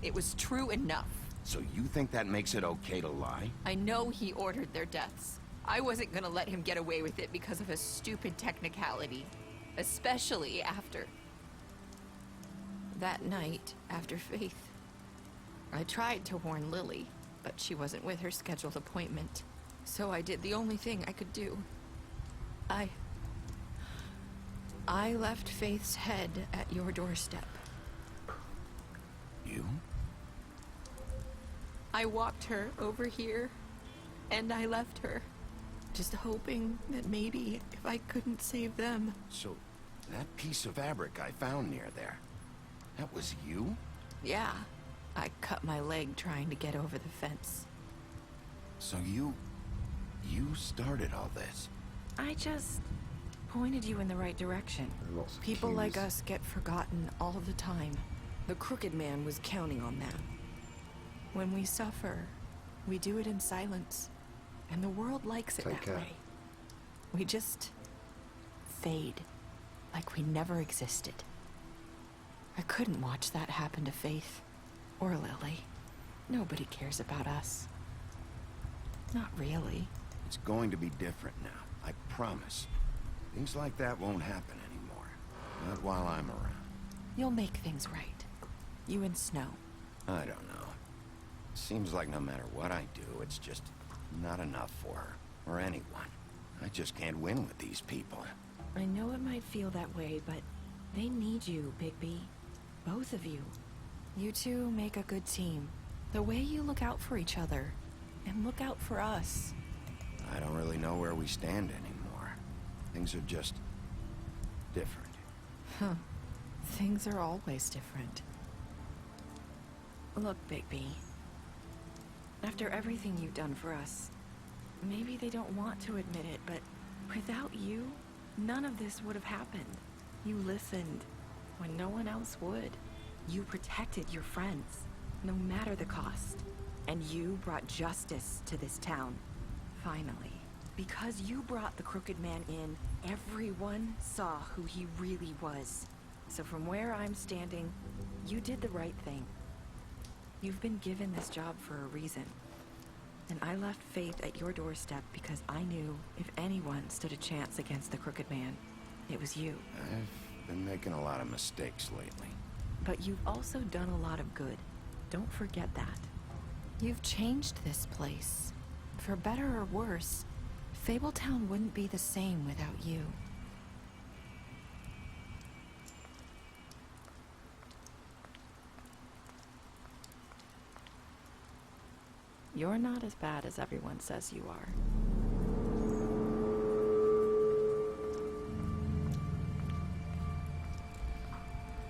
It was true enough. So you think that makes it okay to lie? I know he ordered their deaths. I wasn't gonna let him get away with it because of a stupid technicality. Especially after... that night, after Faith. I tried to warn Lily, but she wasn't with her scheduled appointment. So I did the only thing I could do. I left Faith's head at your doorstep. You? I walked her over here, and I left her, just hoping that maybe if I couldn't save them. So, that piece of fabric I found near there, that was you? Yeah, I cut my leg trying to get over the fence. So you started all this? I just pointed you in the right direction. Lots of People cues. like us get forgotten all the time. The crooked man was counting on that. When we suffer, we do it in silence. And the world likes it Take that care. way. We just fade, like we never existed. I couldn't watch that happen to Faith, or Lily. Nobody cares about us. Not really. It's going to be different now, I promise. Things like that won't happen anymore. Not while I'm around. You'll make things right. You and Snow. I don't know. Seems like no matter what I do, it's just not enough for her, or anyone. I just can't win with these people. I know it might feel that way, but they need you, Bigby. Both of you. You two make a good team. The way you look out for each other, and look out for us. I don't really know where we stand anymore. Things are just... different. Huh. Things are always different. Look, Bigby. After everything you've done for us, maybe they don't want to admit it, but without you, none of this would have happened. You listened when no one else would. You protected your friends, no matter the cost. And you brought justice to this town. Finally. Because you brought the crooked man in, everyone saw who he really was. So from where I'm standing, you did the right thing. You've been given this job for a reason. And I left Faith at your doorstep because I knew if anyone stood a chance against the crooked man, it was you. I've been making a lot of mistakes lately. But you've also done a lot of good. Don't forget that. You've changed this place. For better or worse, Fabletown wouldn't be the same without you. You're not as bad as everyone says you are.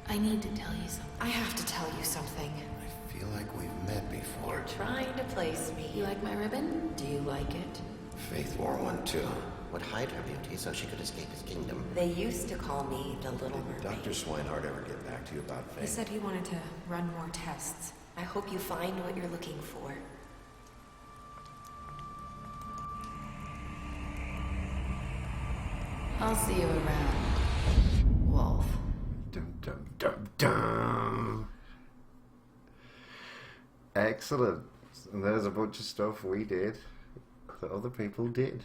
I need to tell you something. I have to tell you something. I feel like we've met before. You're trying to place me. You like my ribbon? Do you like it? Faith wore one too. Would hide her beauty so she could escape his kingdom. They used to call me the Little Mermaid. Dr. Swinehart ever get back to you about Faith? He said he wanted to run more tests. I hope you find what you're looking for. I'll see you around, Wolf. Dum dum dum dum. Excellent. And there's a bunch of stuff we did that other people did.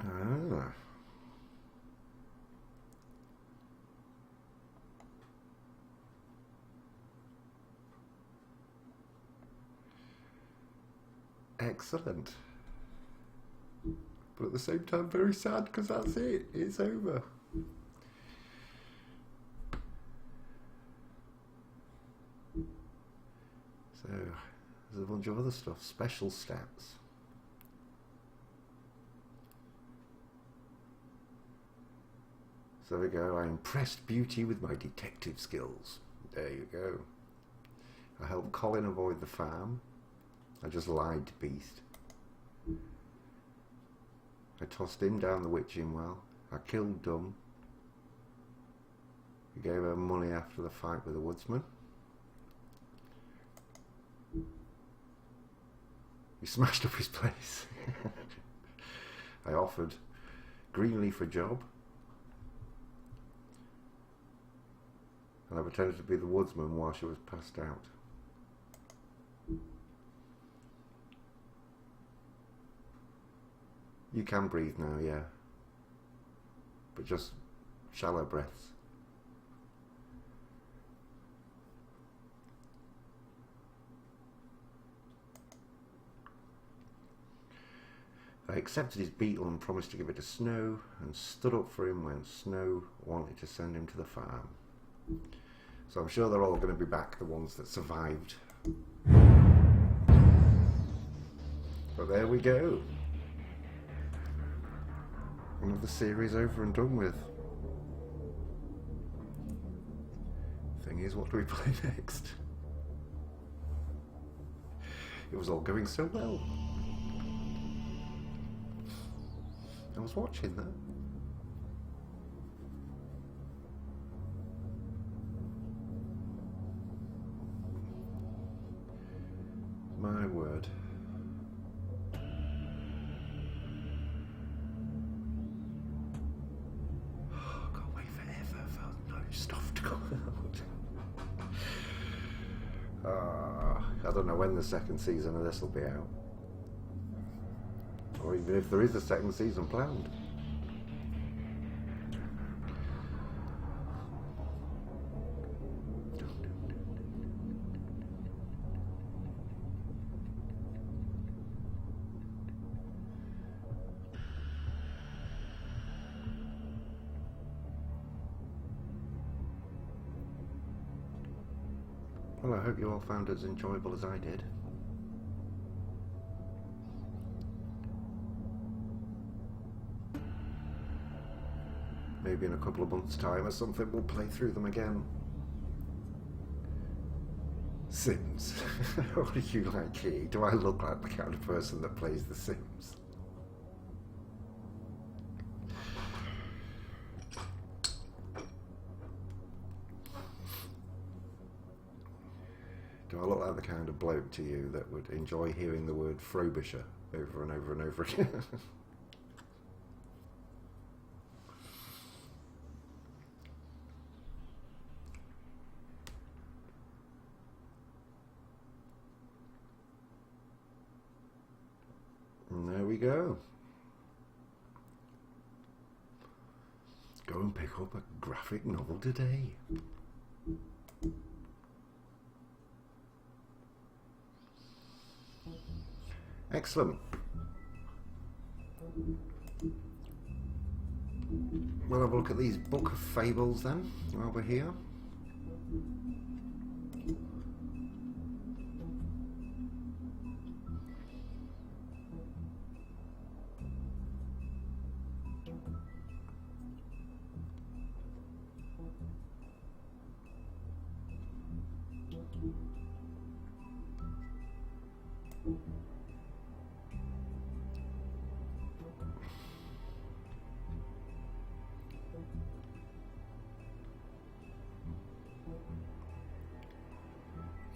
Ah. Excellent. But at the same time very sad because that's it. It's over. So There's a bunch of other stuff. Special stats. So there we go. I impressed Beauty with my detective skills. There you go. I helped Colin avoid the farm. I just lied to Beast. I tossed him down the witching well. I killed Dumb. I gave her money after the fight with the woodsman. We smashed up his place. I offered Greenleaf a job. And I pretended to be the woodsman while she was passed out. You can breathe now, yeah. But just shallow breaths. I accepted his beetle and promised to give it to Snow, and stood up for him when Snow wanted to send him to the farm. So I'm sure they're all going to be back, the ones that survived. But there we go. Another series over and done with. Thing is, what do we play next? It was all going so well. I was watching that. My word. Can't wait forever for no stuff to come out. I don't know when the second season of this will be out. Or even if there is a second season planned. Well, I hope you all found it as enjoyable as I did. Maybe in a couple of months' time or something we'll play through them again. Sims. What do you like here? Do I look like the kind of person that plays The Sims? Do I look like the kind of bloke to you that would enjoy hearing the word Frobisher over and over and over again? And there we go. Go and pick up a graphic novel today. Excellent. We'll have a look at these Book of Fables then, while we're here.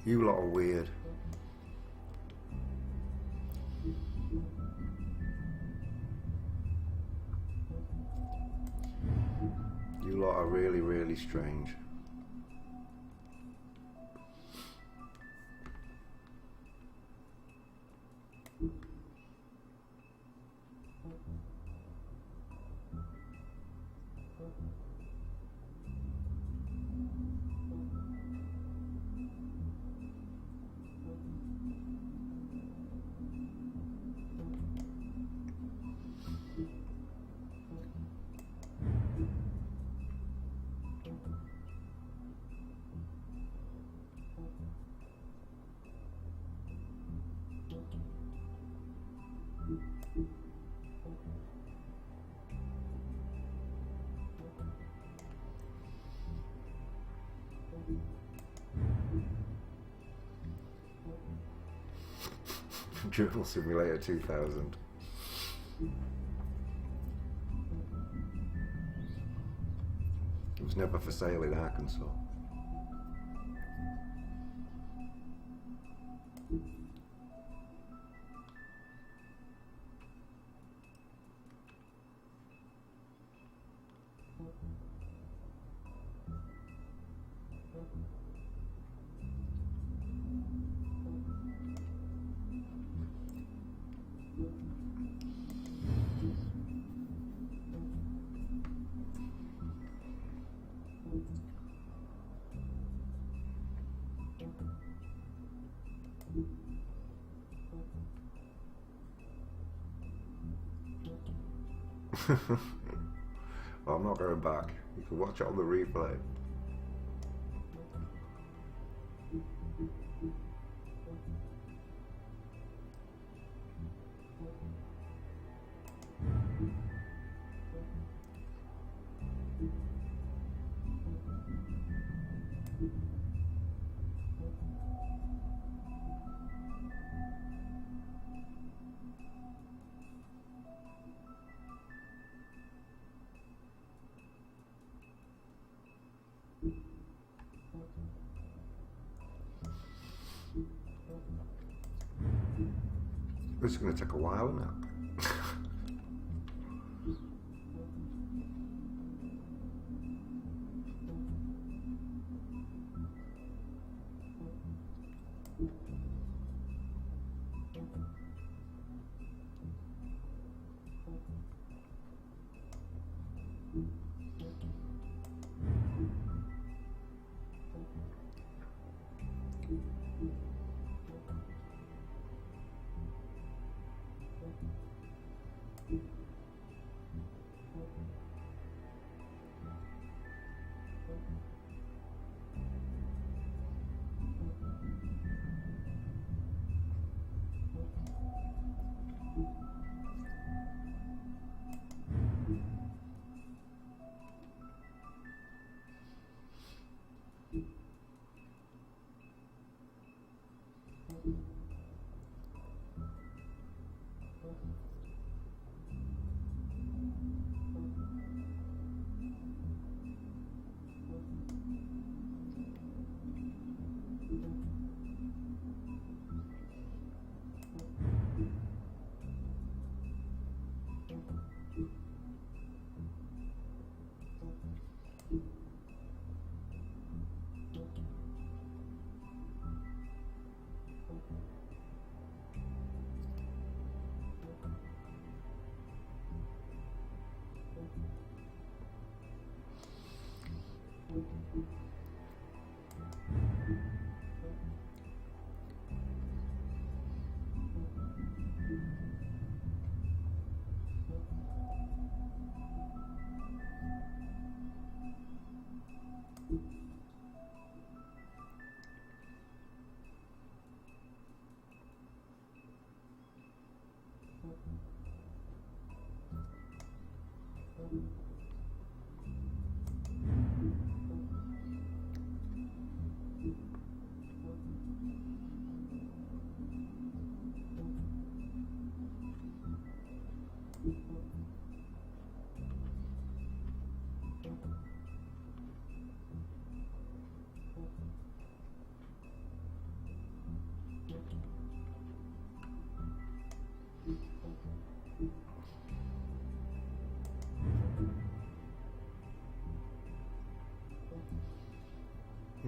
You lot are weird. You lot are really, really strange. Journal Simulator 2000. It was never for sale in Arkansas. Well, I'm not going back. You can watch it on the replay. This is going to take a while now.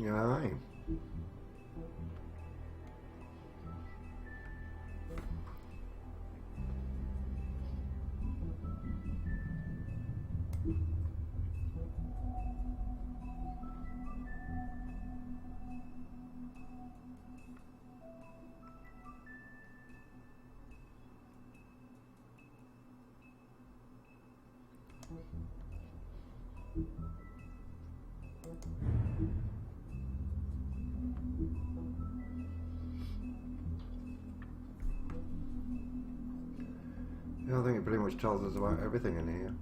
Aye. Yeah, I think it pretty much tells us about everything in here.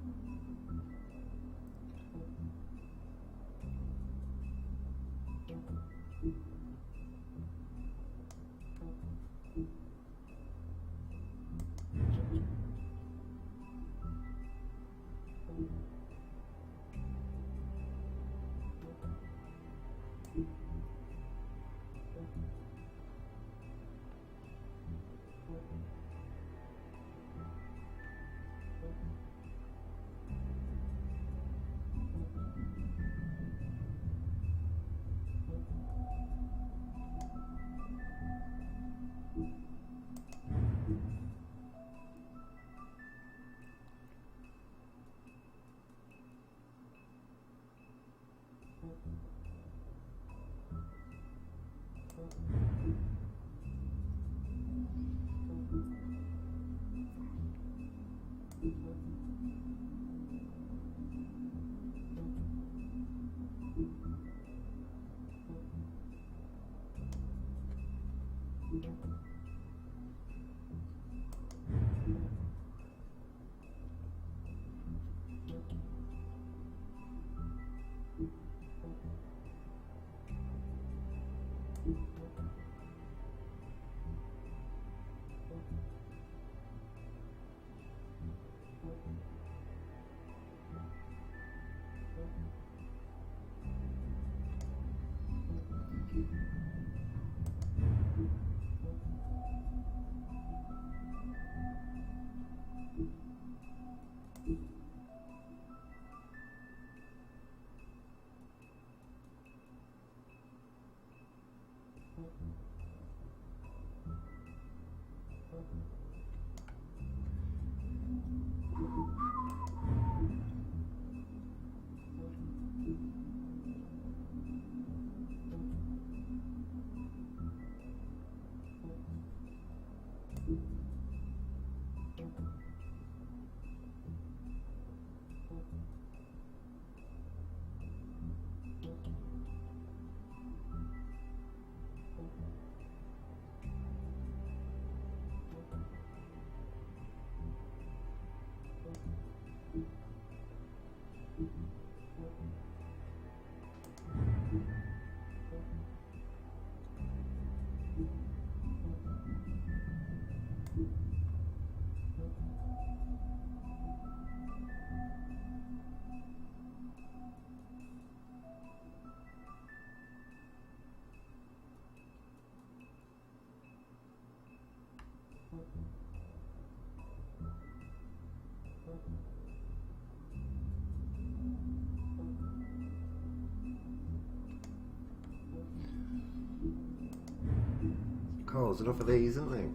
Oh, there's enough of these, isn't there?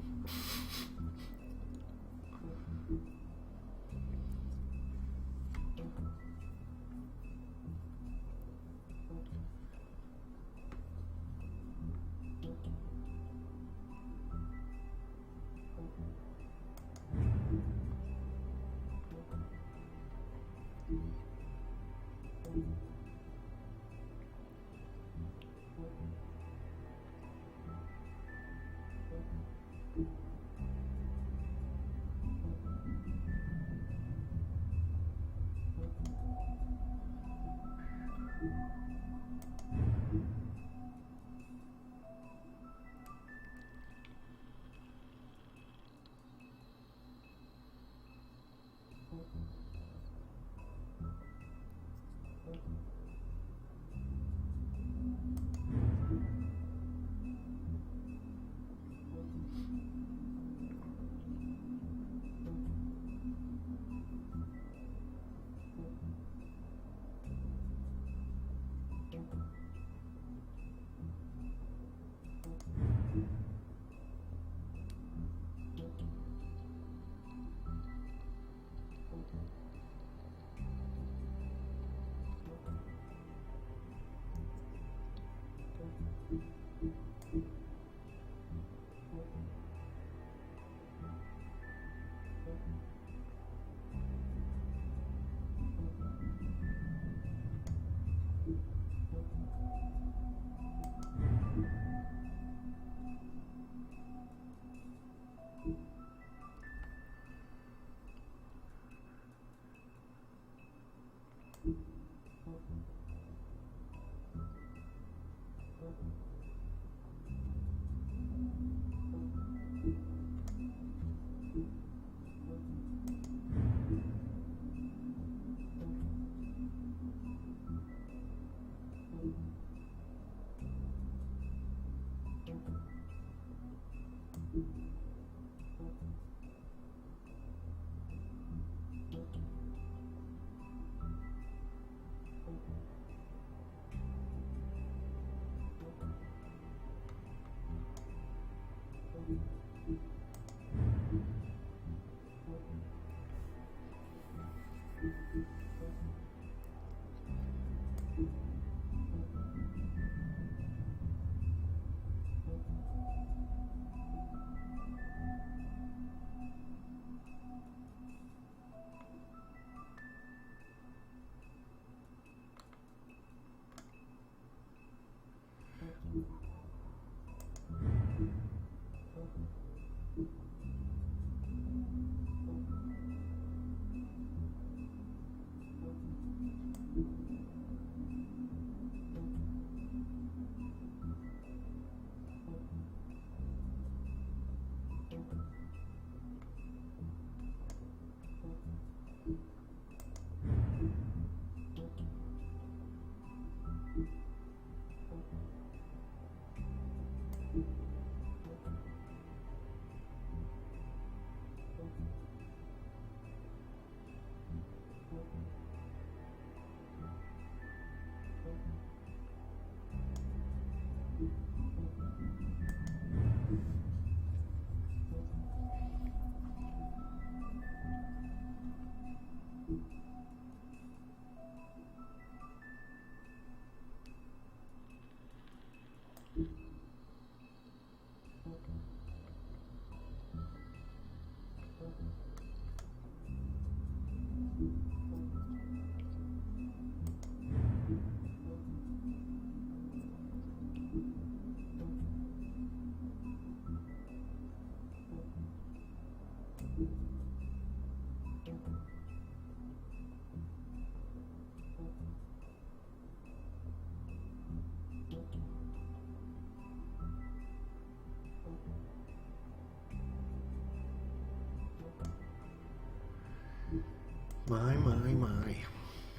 My.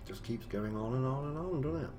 Just keeps going on and on and on, doesn't it?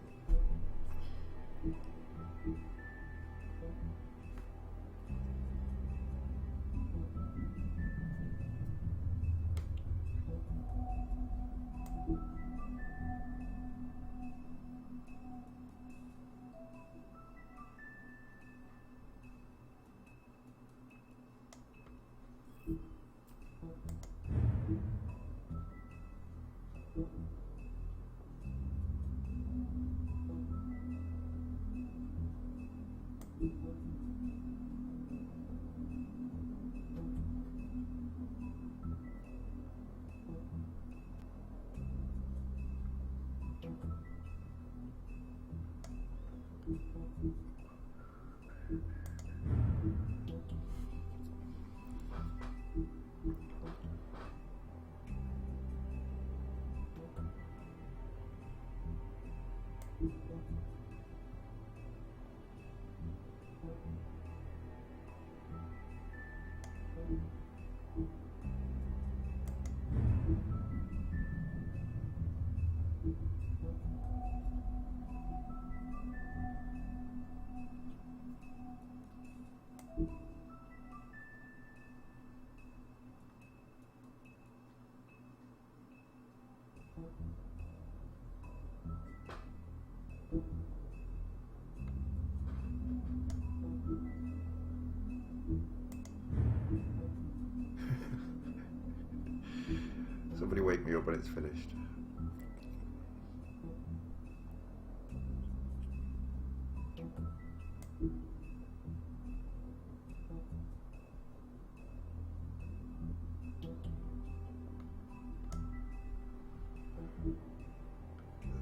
Somebody wake me up when it's finished.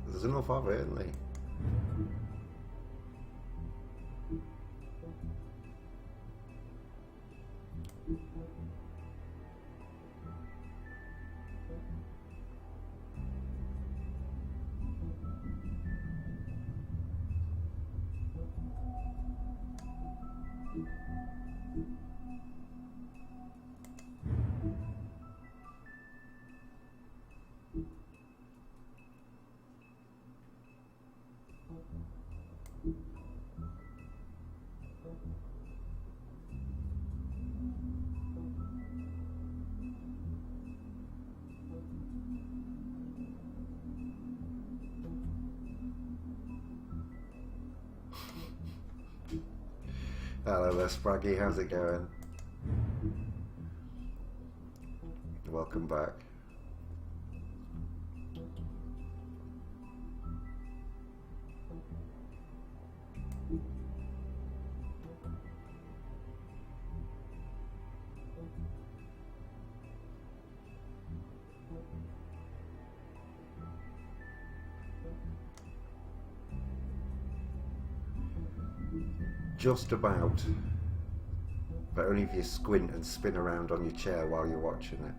There's enough of it, isn't there? Hello there, Spraggy. How's it going? Welcome back. Just about, but only if you squint and spin around on your chair while you're watching it.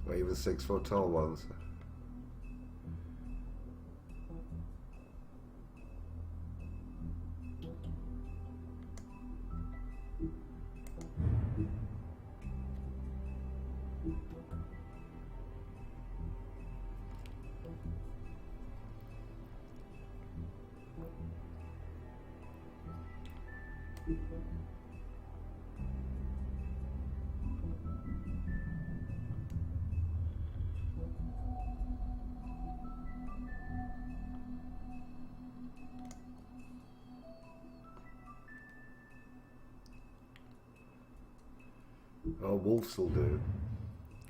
Or even 6 foot tall ones. Oh, wolves will do.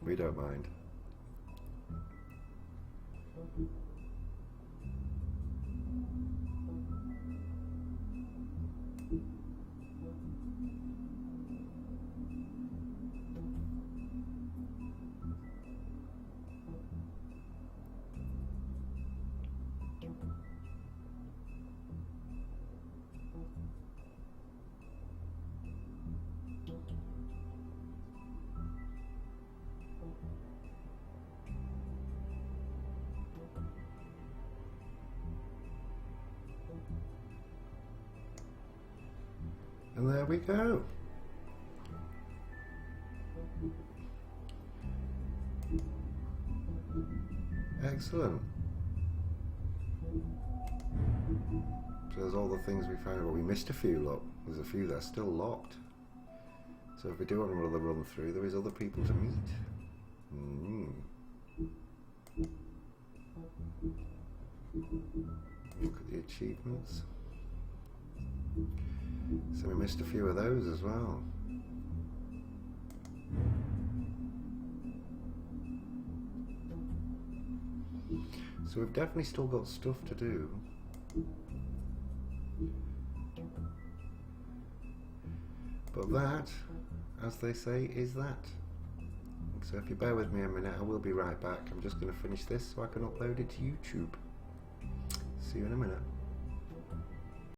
We don't mind. And there we go. Excellent. So there's all the things we found. Well, we missed a few, look. There's a few that are still locked. So if we do another run through, there is other people to meet. Look at the achievements. So we missed a few of those as well. So we've definitely still got stuff to do. But that, as they say, is that. So if you bear with me a minute, I will be right back. I'm just going to finish this so I can upload it to YouTube. See you in a minute.